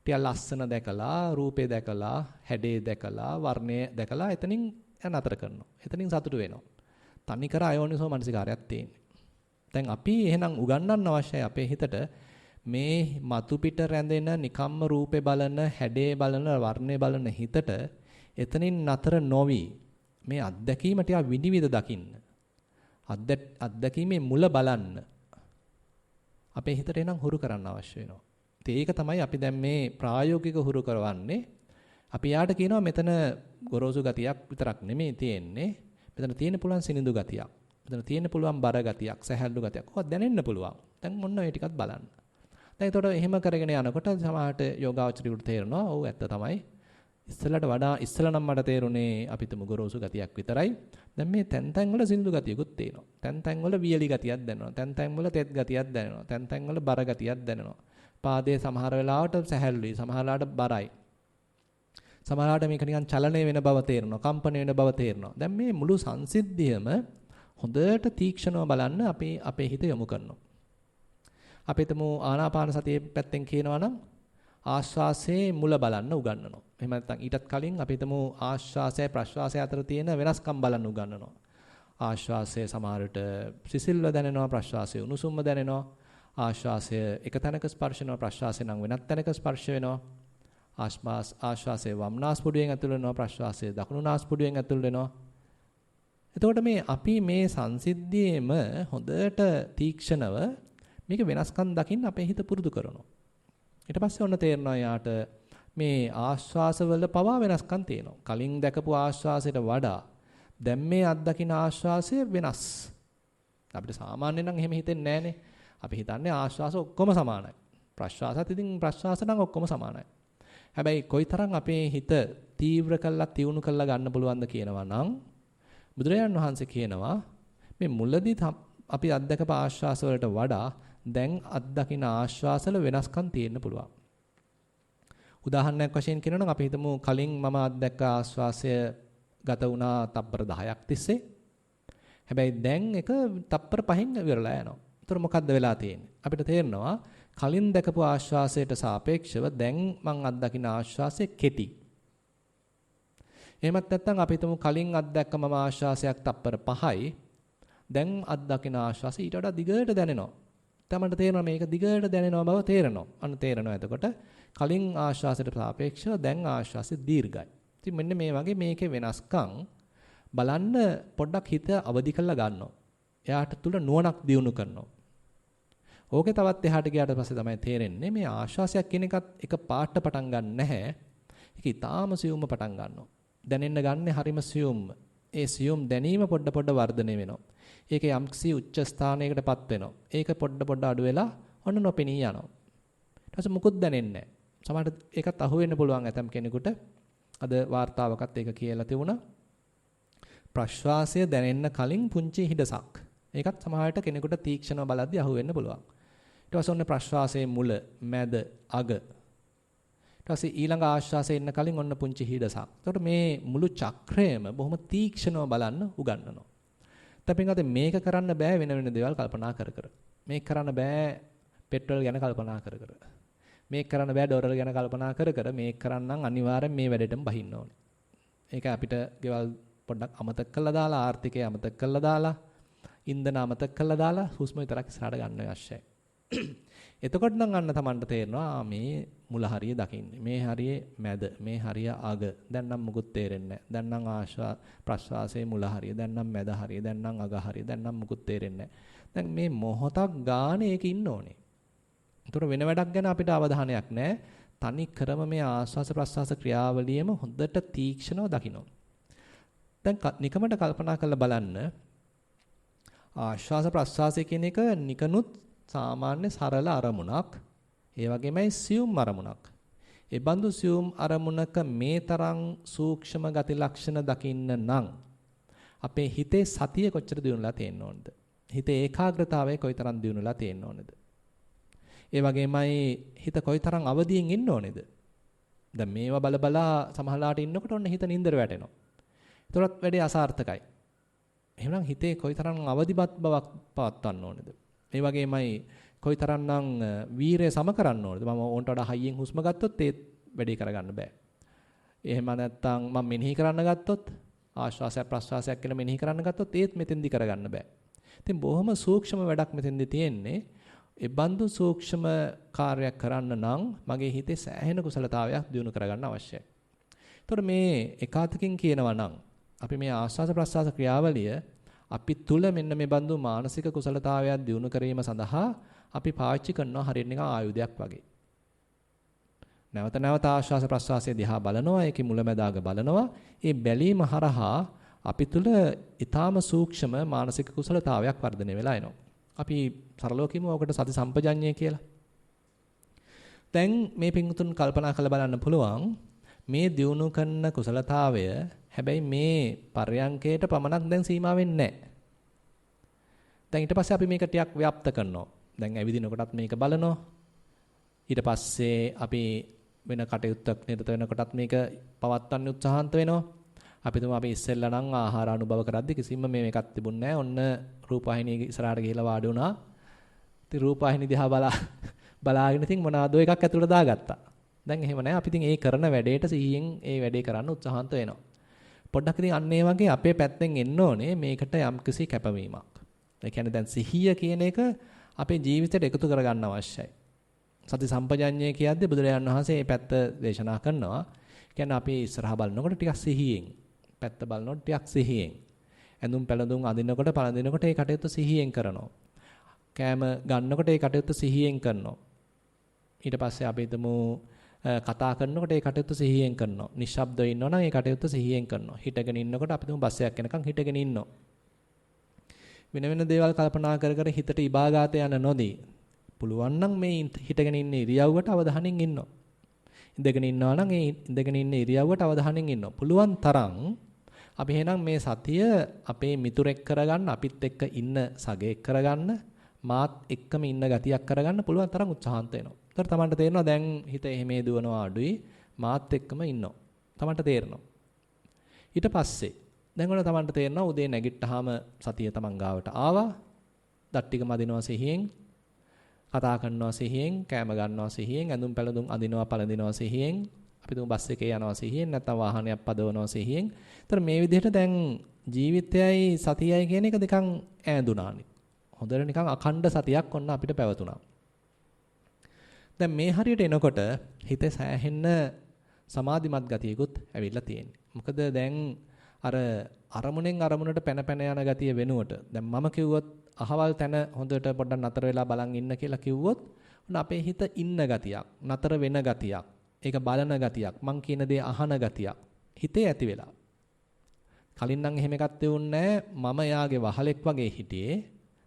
ටික ලස්සන දැකලා, රූපේ දැකලා, හැඩේ දැකලා, වර්ණය දැකලා එතනින් නතර කරනවා. එතනින් සතුටු වෙනවා. තනි කර අයෝනිසෝ මනසිකාරයක් තියෙන්නේ. දැන් අපි එහෙනම් උගන්වන්න අවශ්‍යයි අපේ හිතට මේ මතු පිට රැඳෙන නිකම්ම රූපේ බලන, හැඩේ බලන, වර්ණේ බලන හිතට එතනින් නතර නොවි මේ අත්දැකීම ටික විනිවිද දකින්න. අත්දැකීමේ මුල බලන්න. අපේ හිතට එනම් හුරු කරන්න අවශ්‍ය වෙනවා. ඒක තමයි අපි දැන් මේ ප්‍රායෝගික හුරු කරවන්නේ. අපි යාට කියනවා මෙතන ගොරෝසු ගතියක් විතරක් නෙමෙයි තියෙන්නේ. මෙතන තියෙන්න පුළුවන් සිනිඳු ගතියක්. මෙතන තියෙන්න පුළුවන් බර ගතියක්, සැහැල්ලු ගතියක්. ඔක දැනෙන්න පුළුවන්. දැන් ඔන්න ඔය ටිකත් බලන්න. දැන් ඒතකොට එහෙම කරගෙන යනකොට සමහරට යෝගාවචරිකුට තේරෙනවා. ඔව් ඇත්ත තමයි. ඉස්සලට වඩා ඉස්සල නම් මට තේරුනේ අපිටම ගොරෝසු ගතියක් විතරයි. දැන් මේ තැන් වල සිනිඳු ගතියකුත් තියෙනවා. තැන් වල වියලි ගතියක් දැනෙනවා. තැන් වල තෙත් ගතියක් දැනෙනවා. තැන් වල බර ගතියක් දැනෙනවා. පාදයේ සමහර වෙලාවට සැහැල්ලුයි, සමහර වෙලාවට බරයි. සමහරවිට මේක නිකන් චලනය වෙන බව තේරෙනවා, කම්පණය වෙන බව තේරෙනවා. දැන් මේ මුළු සංසිද්ධියම හොඳට තීක්ෂණව බලන්න අපේ හිත යොමු කරනවා. අපි හිතමු ආනාපාන සතියේ පැත්තෙන් කියනවා නම් ආශ්වාසයේ මුල බලන්න උගන්වනවා. එහෙම නැත්නම් ඊටත් කලින් අපි හිතමු ආශ්වාසය ප්‍රශ්වාසය අතර තියෙන වෙනස්කම් බලන්න උගන්වනවා. ආශ්වාසය සමහරට සිසිල්ව දැනෙනවා, ප්‍රශ්වාසය උණුසුම්ව දැනෙනවා. ආශ්වාසය එක තැනක ස්පර්ශ වෙනවා, ප්‍රශ්වාසය නම් වෙනත් තැනක ස්පර්ශ වෙනවා. ආශ්වාසය වම් නාස්පුඩුවෙන් ඇතුල් වෙනවා, ප්‍රශ්වාසය දකුණු නාස්පුඩුවෙන් ඇතුල් වෙනවා. එතකොට මේ අපි මේ සංසිද්ධියේම හොඳට තීක්ෂණව මේක වෙනස්කම් දකින්න අපේ හිත පුරුදු කරනවා. ඊට පස්සේ ඔන්න තේරෙනවා යාට මේ ආශ්වාසවල පවා වෙනස්කම් තියෙනවා. කලින් දැකපු ආශ්වාසයට වඩා දැන් මේ අත්දකින්න ආශ්වාසය වෙනස්. අපිට සාමාන්‍යයෙන් නම් එහෙම හිතෙන්නේ නැහනේ. අපි හිතන්නේ ආශ්වාස ඔක්කොම සමානයි. ප්‍රශ්වාසත් ඉතින් ප්‍රශ්වාස නම් ඔක්කොම සමානයි. හැබැයි කොයිතරම් අපේ හිත තීව්‍ර කළා තියුණු කළා ගන්න පුළුවන්ද කියනවා නම් බුදුරජාණන් වහන්සේ කියනවා මේ මුලදී අපි අත්දකපු ආශ්වාස වලට වඩා දැන් අත්දකින ආශ්වාසවල වෙනස්කම් තියෙන්න පුළුවන්. උදාහරණයක් වශයෙන් කියනවා නම් අපි හිතමු කලින් මම අත්දැක්ක ආශ්වාසය ගත වුණා තප්පර 10ක් තිස්සේ. හැබැයි දැන් එක තප්පර 5න් ඉවරලා යනවා. ඒතර මොකද්ද වෙලා තියෙන්නේ? අපිට තේරෙනවා කලින් දැකපු ආශ්වාසයට සාපේක්ෂව දැන් මං අත්දකින ආශ්වාසය කෙටි. එහෙමත් නැත්නම් අපි හිතමු කලින් අත්දැක්ක මම ආශ්වාසයක් තප්පර 5යි. දැන් අත්දකින ආශ්වාසය ඊට වඩා දිගට දැනෙනවා. තමන්ට තේරෙනවා මේක දිගට දැනෙනවා බව තේරෙනවා. අන්න තේරෙනවා එතකොට කලින් ආශ්වාසයට සාපේක්ෂව දැන් ආශ්වාසය දීර්ඝයි. ඉතින් මෙන්න මේ වගේ මේකේ වෙනස්කම් බලන්න පොඩ්ඩක් හිත අවදි කරලා ගන්නවා. එයාට තුල නුවණක් දියුණු කරනවා. ඕකේ තවත් එහාට ගියාට පස්සේ තමයි තේරෙන්නේ මේ ආශ්වාසයක් කියන එකත් එක පාට පටන් ගන්න නැහැ. ඒක ඊටාම සියුම්ව පටන් ගන්නවා. දැනෙන්න ගන්න හරිම සියුම්ව. ඒ සියුම් දැනීම පොඩ වර්ධනය වෙනවා. ඒක යම්කිසි උච්ච ස්ථානයකටපත් වෙනවා. ඒක පොඩ අඩු වෙලා ඔන්න නොපෙනී යනවා. ඊට පස්සේ මුකුත් දැනෙන්නේ නැහැ. සමහරට ඒකත් අහු වෙන්න පුළුවන් ඇතම් කෙනෙකුට. අද වார்த்தාවකත් ඒක කියලා තිබුණා. ප්‍රශ්වාසය දැනෙන්න කලින් පුංචි හිඩසක්. ඒකත් සමහරට කෙනෙකුට තීක්ෂණව බලද්දී අහු වෙන්න පුළුවන්. ඊට පස්සේ ඔන්න ප්‍රශ්වාසයේ මුල, මැද, අග. ඊට පස්සේ ඊළඟ ආශ්වාසයේ ඉන්න කලින් ඔන්න පුංචි හිඩසක්. එතකොට මේ මුළු චක්‍රයම බොහොම තීක්ෂණව බලන්න උගන්වනවා. තපින්ගත මේක කරන්න බෑ වෙන දේවල් කල්පනා කර කර. මේක කරන්න බෑ පෙට්‍රල් ගැන කල්පනා කර කර. මේක කරන්න බෑ ඩොලර් ගැන කල්පනා කර කර. මේක කරන්නම් අනිවාර්යෙන් මේ වැඩේටම බහින්න ඕනේ. ඒක අපිට ගෙවල් පොඩ්ඩක් අමතක කරලා දාලා ආර්ථිකය අමතක කරලා දාලා ඉන්ධන අමතක කරලා දාලා හුස්ම විතරක් ඉස්සරහට ගන්න අවශ්‍යයි. එතකොට නම් අන්න Tamanට තේරෙනවා මේ මුල හරිය දකින්නේ. මේ හරියේ මැද, මේ හරිය අග. දැන් නම් මුකුත් තේරෙන්නේ නැහැ. දැන් නම් ප්‍රශ්වාසයේ මුල හරිය, දැන් නම් මැද හරිය, දැන් නම් අග හරිය, දැන් නම් මුකුත් තේරෙන්නේ නැහැ. දැන් මේ මොහොතක් ගානේ ඒක ඉන්න ඕනේ. ඒතර වෙන වැඩක් ගැන අපිට අවධානයක් නැහැ. තනි ක්‍රම මේ ආස්වාස ප්‍රස්වාස ක්‍රියාවලියම හොඳට තීක්ෂණව දකින්න. දැන් නිකමට කල්පනා කරලා බලන්න ආශ්වාස ප්‍රශ්වාසය කියන එක නිකනුත් සාමාන්‍ය සරල අරමුණක්. ඒ වගේමයි සියුම් අරමුණක්. ඒ බඳු සියුම් අරමුණක මේ තරම් සූක්ෂම ගති ලක්ෂණ දකින්න නම් අපේ හිතේ සතිය කොච්චර දියුණුලා තියෙන්න ඕනද? හිතේ ඒකාග්‍රතාවය කොයිතරම් දියුණුලා තියෙන්න ඕනද? ඒ වගේමයි හිත කොයිතරම් අවදියෙන් ඉන්න ඕනේද? දැන් මේවා බලා සමහරලාට ඉන්නකොට ඔන්න හිත නින්දර වැටෙනවා. ඒතරත් වැඩේ අසාර්ථකයි. එහෙනම් හිතේ කොයිතරම් අවදිමත් බවක් පවත්වන්න ඕනේද? ඒ වගේමයි කොයිතරම්නම් වීරය සම කරන්න ඕනේද? මම ඕන්ට වඩා හයියෙන් හුස්ම ගත්තොත් ඒත් වැඩේ කරගන්න බෑ. එහෙම නැත්නම් මම මෙනෙහි කරන්න ගත්තොත් ආශ්වාසයක් ප්‍රශ්වාසයක් කියලා මෙනෙහි කරන්න ගත්තොත් ඒත් මෙතෙන්දි කරගන්න බෑ. ඉතින් බොහොම සූක්ෂම වැඩක් මෙතෙන්දි තියෙන්නේ. ඒ බඳු සූක්ෂම කාර්යයක් කරන්න නම් මගේ හිතේ සෑහෙන කුසලතාවයක් දිනු කරගන්න අවශ්‍යයි. ඒතකොට මේ එකාතකින් කියනවා නම් අපි මේ ආස්වාද ප්‍රසආස ක්‍රියාවලිය අපි තුල මෙන්න මේ බඳු මානසික කුසලතාවයක් දිනු කිරීම සඳහා අපි පාවිච්චි කරනවා හරියට නිකන් ආයුධයක් වගේ. නැවත නැවත ආස්වාද ප්‍රසආසය දිහා බලනවා, ඒකේ මුලැමැදාග බලනවා. ඒ බැලීම හරහා අපි තුල ඊටාම සූක්ෂම මානසික කුසලතාවයක් වර්ධනය වෙලා එනවා. අපි සරලව කියමු ඔකට සති සම්පජඤ්ඤය කියලා. දැන් මේ පිංගුතුන් කල්පනා කරලා බලන්න පුළුවන් මේ දියුණු කරන කුසලතාවය හැබැයි මේ පර්යංකයට පමණක් දැන් සීමා වෙන්නේ නැහැ. දැන් ඊට පස්සේ අපි මේක ටිකක් ව්‍යාප්ත කරනවා. දැන් ඇවිදිනකොටත් මේක බලනවා. ඊට පස්සේ අපි වෙන කටයුත්තක් නිරත වෙනකොටත් මේක පවත්වන්න උත්සාහන්ත වෙනවා. අපි තුමා අපි ඉස්සෙල්ලා නම් ආහාර අනුභව කරද්දි කිසිම මේකක් තිබුණේ නැහැ. ඔන්න රූපවාහිනිය ඉස්සරහට ගිහිලා වාඩි වුණා. ඉතින් රූපවාහිනිය දිහා බලාගෙන ඉතින් මොනවාදෝ එකක් ඇතුළට දාගත්තා. දැන් එහෙම නැහැ. අපි ඉතින් ඒ කරන වැඩේට සිහියෙන් ඒ වැඩේ කරන්න උත්සාහන්ත වෙනවා. පොඩ්ඩක් ඉතින් අන්න ඒ වගේ අපේ පැත්තෙන් එන්න ඕනේ මේකට යම්කිසි කැපවීමක්. ඒ කියන්නේ දැන් සිහිය කියන එක අපේ ජීවිතයට එකතු කරගන්න අවශ්‍යයි. සති සම්පජඤ්ඤය කියද්දී බුදුරජාණන් වහන්සේ මේ පැත්ත දේශනා කරනවා. කියන්නේ අපි ඉස්සරහා බලනකොට ටිකක් සිහියෙන්, පැත්ත බලනකොට ටිකක් සිහියෙන්. ඇඳුම් පැළඳුම් අඳිනකොට පළඳිනකොට ඒ කටයුත්ත සිහියෙන් කරනවා. කෑම ගන්නකොට ඒ කටයුත්ත සිහියෙන් කරනවා. ඊට පස්සේ අපි හිතමු කතා කරනකොට ඒ කටයුත්ත සිහියෙන් කරනවා. නිශ්ශබ්දව ඉන්නවා නම් ඒ කටයුත්ත සිහියෙන් කරනවා. හිටගෙන ඉන්නකොට අපි හිතමු බස් එකක් යනකම් හිටගෙන ඉන්නවා. වෙන වෙන දේවල් කල්පනා කර කර හිතට ඉබාගාත යන නොදී පුළුවන් නම් මේ හිටගෙන ඉන්න ඉරියව්වට අවධානයෙන් ඉන්නවා. ඉඳගෙන ඉන්නවා නම් ඒ ඉඳගෙන ඉන්න ඉරියව්වට අවධානයෙන් ඉන්නවා. පුළුවන් තරම් අපි එහෙනම් මේ සතිය අපේ මිතුරෙක් කරගන්න, අපිත් එක්ක ඉන්න සගයෙක් කරගන්න, මාත් එක්කම ඉන්න ගතියක් කරගන්න පුළුවන් තරම් උත්සාහන්ත වෙනවා. ඒතර තමන්ට තේරෙනවා දැන් හිත එහෙමේ දුවනවා අඩුයි, මාත් එක්කම ඉන්නවා. තමන්ට තේරෙනවා. ඊට පස්සේ දැන් ඔන්න තමන්ට තේරෙනවා උදේ නැගිට්ටාම සතිය තමන් ගාවට ආවා. දත් ටික මදිනවා සිහියෙන්, කතා කරනවා සිහියෙන්, කෑම ගන්නවා සිහියෙන්, ඇඳුම් පැළඳුම් අඳිනවා පළඳිනවා සිහියෙන්, අපි තුමු බස් එකේ යනවා සිහියෙන්, නැත්නම් වාහනයක් පදවනවා සිහියෙන්. ඒතර මේ විදිහට දැන් ජීවිතයයි සතියයි කියන එක දෙකන් ඈඳුනානේ. හොඳට නිකන් අඛණ්ඩ සතියක් ඔන්න අපිට පැවතුණා. දැන් මේ හරියට එනකොට හිතේ සෑහෙන්න සමාධිමත් ගතියකුත් ඇවිල්ලා තියෙන්නේ. මොකද දැන් අර අරමුණෙන් අරමුණට පැන පැන යන ගතිය වෙනුවට දැන් මම කිව්වොත් අහවල් තැන හොඳට පොඩ්ඩක් නතර වෙලා බලන් ඉන්න කියලා කිව්වොත් ඔන්න අපේ හිත ඉන්න ගතියක්, නතර වෙන ගතියක්, ඒක බලන ගතියක්, මං කියන දේ අහන ගතියක් හිතේ ඇති වෙලා. කලින් නම් එහෙම එකක් තියුන්නේ මම යාගේ වහලෙක් වගේ හිටියේ.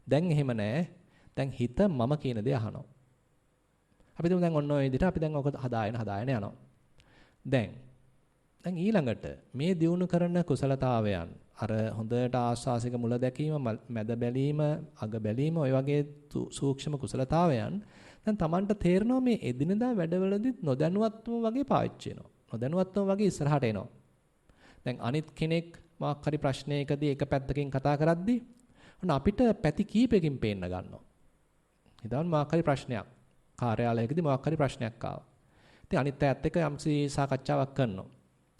දැන් එහෙම නැහැ. දැන් හිත මම කියන දේ අහනවා. අපි දැන් ඔන්න ඔය විදිහට අපි දැන් ඔක හදාගෙන යනවා. දැන් ඊළඟට මේ දියුණු කරන කුසලතාවයන් අර හොඳට ආස්වාසික මුල දැකීම, මැද බැලීම, අග බැලීම ඔය වගේ සූක්ෂම කුසලතාවයන් දැන් Tamanට තේරෙනවා මේ එදිනදා වැඩවලදීත් නොදැනුවත්වම වගේ පාවිච්චි වෙනවා. නොදැනුවත්වම වගේ ඉස්සරහට එනවා. දැන් අනිත් කෙනෙක් මොකක් හරි ප්‍රශ්නයකදී එක පැත්තකින් කතා කරද්දී ඔන්න අපිට පැති කීපයකින් පේන්න ගන්නවා. හිතන්න මොකක් හරි ප්‍රශ්නයක්. කාර්යාලයකදී මොකක් හරි ප්‍රශ්නයක් ආවා. ඉතින් අනිත් අයත් එක්ක යම්සි සාකච්ඡාවක් කරනවා.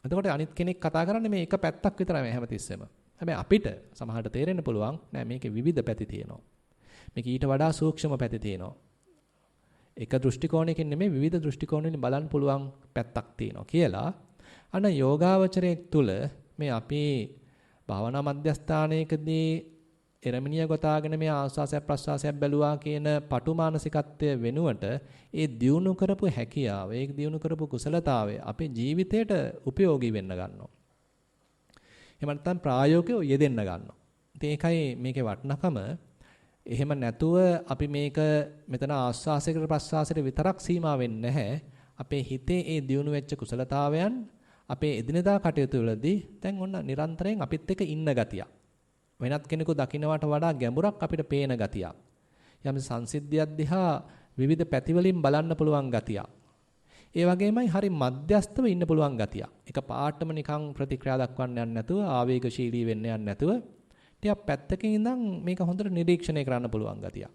එතකොට අනිත් කෙනෙක් කතා කරන්නේ මේ එක පැත්තක් විතරයි හැමතිස්සෙම. හැබැයි අපිට සමහරට තේරෙන්න පුළුවන් නෑ මේකේ විවිධ පැති තියෙනවා. මේක ඊට වඩා සූක්ෂම පැති තියෙනවා. එක දෘෂ්ටි කෝණයකින් නෙමෙයි විවිධ දෘෂ්ටි කෝණවලින් බලන්න පුළුවන් පැත්තක් තියෙනවා කියලා. අන්න යෝගාවචරයේ තුල මේ අපේ භාවනා මධ්‍යස්ථානයකදී එරමිනිය ගොතාගෙන මේ ආස්වාසයක් ප්‍රස්වාසයක් බැලුවා කියන පටු මානසිකත්වය වෙනුවට ඒ දියුණු කරපු හැකියාව, ඒ දියුණු කරපු කුසලතාවය අපේ ජීවිතයට ප්‍රයෝගී වෙන්න ගන්නවා. එහෙම නැත්නම් ප්‍රායෝගිකව යෙදෙන්න ගන්නවා. ඉතින් ඒකයි මේකේ වටිනකම. එහෙම නැතුව අපි මේක මෙතන ආස්වාසයකට ප්‍රස්වාසයට විතරක් සීමා වෙන්නේ නැහැ. අපේ හිතේ ඒ දියුණු වෙච්ච කුසලතාවයන් අපේ එදිනදා කටයුතු වලදී දැන් ඔන්න නිරන්තරයෙන් අපිත් එක්ක ඉන්න ගතිය. වෙනත් කෙනෙකු දකින්නවට වඩා ගැඹුරක් අපිට පේන ගතියක්. යම් සංසිද්ධියක් දිහා විවිධ පැතිවලින් බලන්න පුළුවන් ගතියක්. ඒ වගේමයි හරි මධ්‍යස්තව ඉන්න පුළුවන් ගතියක්. එක පාටම නිකන් ප්‍රතික්‍රියා දක්වන්න යන්නේ නැතුව ආවේගශීලී වෙන්න යන්නේ නැතුව ටිකක් පැත්තකින් ඉඳන් මේක හොඳට නිරීක්ෂණය කරන්න පුළුවන් ගතියක්.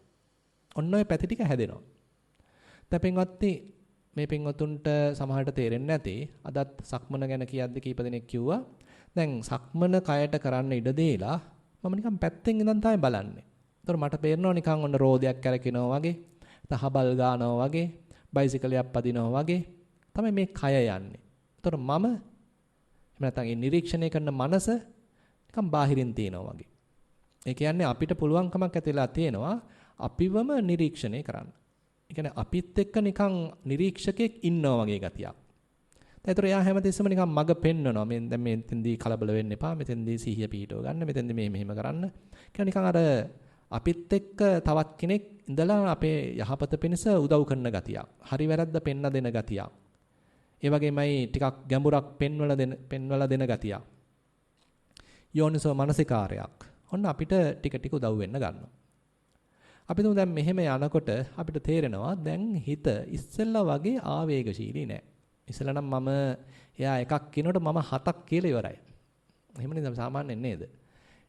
ඔන්න ඔය පැති ටික හැදෙනවා. දැන් පින්වත්නි මේ පින්වතුන්ට සමහරට තේරෙන්නේ නැති අදත් සක්මන ගැන කියද්දි කීප දෙනෙක් කිව්වා දැන් සක්මන කයට කරන්න ඉඩ දෙලා මම නිකන් පැත්තෙන් ඉඳන් තමයි බලන්නේ. ඒතර මට පේනවා නිකන් ඔන්න රෝදයක් කැරකිනවා වගේ, තහබල් ගන්නවා වගේ, බයිසිකලයක් පදිනවා වගේ තමයි මේ කය යන්නේ. ඒතර මම එහෙම නැත්නම් ඒ නිරීක්ෂණය කරන මනස නිකන් බාහිරින් තියෙනවා වගේ. ඒ කියන්නේ අපිට පුළුවන්කමක් ඇතිලා තියෙනවා අපිවම නිරීක්ෂණය කරන්න. ඒ කියන්නේ අපිත් එක්ක නිකන් නිරීක්ෂකෙක් ඉන්නවා වගේ ගතියක්. ඒතර එයා හැමතිස්සෙම නිකන් මග පෙන්නනවා. මේ දැන් මෙතෙන්දී කලබල වෙන්න එපා. මෙතෙන්දී සිහිය පිහිටව ගන්න. මෙතෙන්දී මේ මෙහෙම කරන්න. කියන්නේ නිකන් අර අපිත් එක්ක තවත් කෙනෙක් ඉඳලා අපේ යහපත පිණිස උදව් කරන ගතියක්. හරි වැරද්ද පෙන්වා දෙන ගතියක්. ඒ වගේමයි ටිකක් ගැඹුරක් පෙන්වලා දෙන ගතියක්. යෝනිසෝ මනසිකාරයක්. ඔන්න අපිට ටික ටික උදව් වෙන්න ගන්නවා. අපි තුමු දැන් මෙහෙම යනකොට අපිට තේරෙනවා දැන් හිත ඉස්සෙල්ලා වගේ ආවේගශීලී නෑ. ඉස්සෙල්ලා නම් මම එයා එකක් කියනකොට මම හතක් කියලා ඉවරයි. එහෙම නේද සාමාන්‍යයෙන් නේද?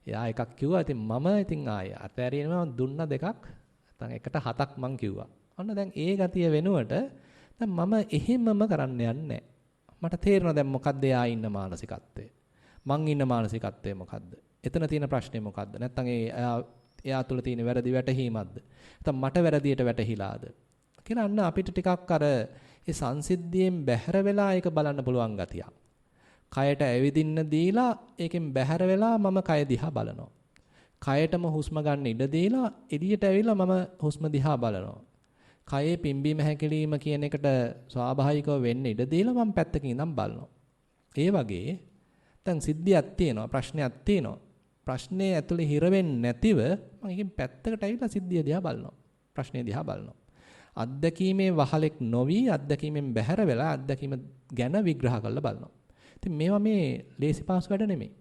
එයා එකක් කිව්වා ඉතින් මම ඉතින් ආය අතෑරියම දුන්න දෙකක් නැත්නම් එකට හතක් මං කිව්වා. ඔන්න දැන් ඒ ගතිය වෙනුවට දැන් මම එහෙමම කරන්න යන්නේ නෑ. මට තේරෙනවා දැන් මොකද්ද එයා ඉන්න මානසිකත්වය. මං ඉන්න මානසිකත්වය මොකද්ද? එතන තියෙන ප්‍රශ්නේ මොකද්ද? නැත්නම් එයා තුළ තියෙන වැරදි වැටහීමක්ද? නැත්නම් මට වැරදියට වැටහිලාද? කියලා අන්න අපිට ටිකක් අර ඒ සංසිද්ධියෙන් බැහැර වෙලා ඒක බලන්න පුළුවන් ගතියක්. කයට ඇවිදින්න දීලා ඒකෙන් බැහැර වෙලා මම කය දිහා බලනවා. කයටම හුස්ම ගන්න ඉඩ දීලා එළියට ඇවිල්ලා මම හුස්ම දිහා බලනවා. කයේ පිම්බීම හැකිලිම කියන එකට ස්වාභාවිකව වෙන්න ඉඩ දීලා මම පැත්තකින් ඉඳන් බලනවා. ඒ වගේ දැන් සිද්ධියක් තියෙනවා ප්‍රශ්නයක් තියෙනවා. ප්‍රශ්නේ ඇතුලේ හිර වෙන්නේ නැතිව මම එකෙන් පැත්තකට ඇවිල්ලා සිද්ධිය දිහා බලනවා. ප්‍රශ්නේ දිහා බලනවා. අත්දැකීමේ වහලෙක් නොවි අත්දැකීමෙන් බැහැර වෙලා අත්දැකීම ගැන විග්‍රහ කරලා බලනවා. ඉතින් මේවා මේ ලේසි පාස් වැඩ නෙමෙයි.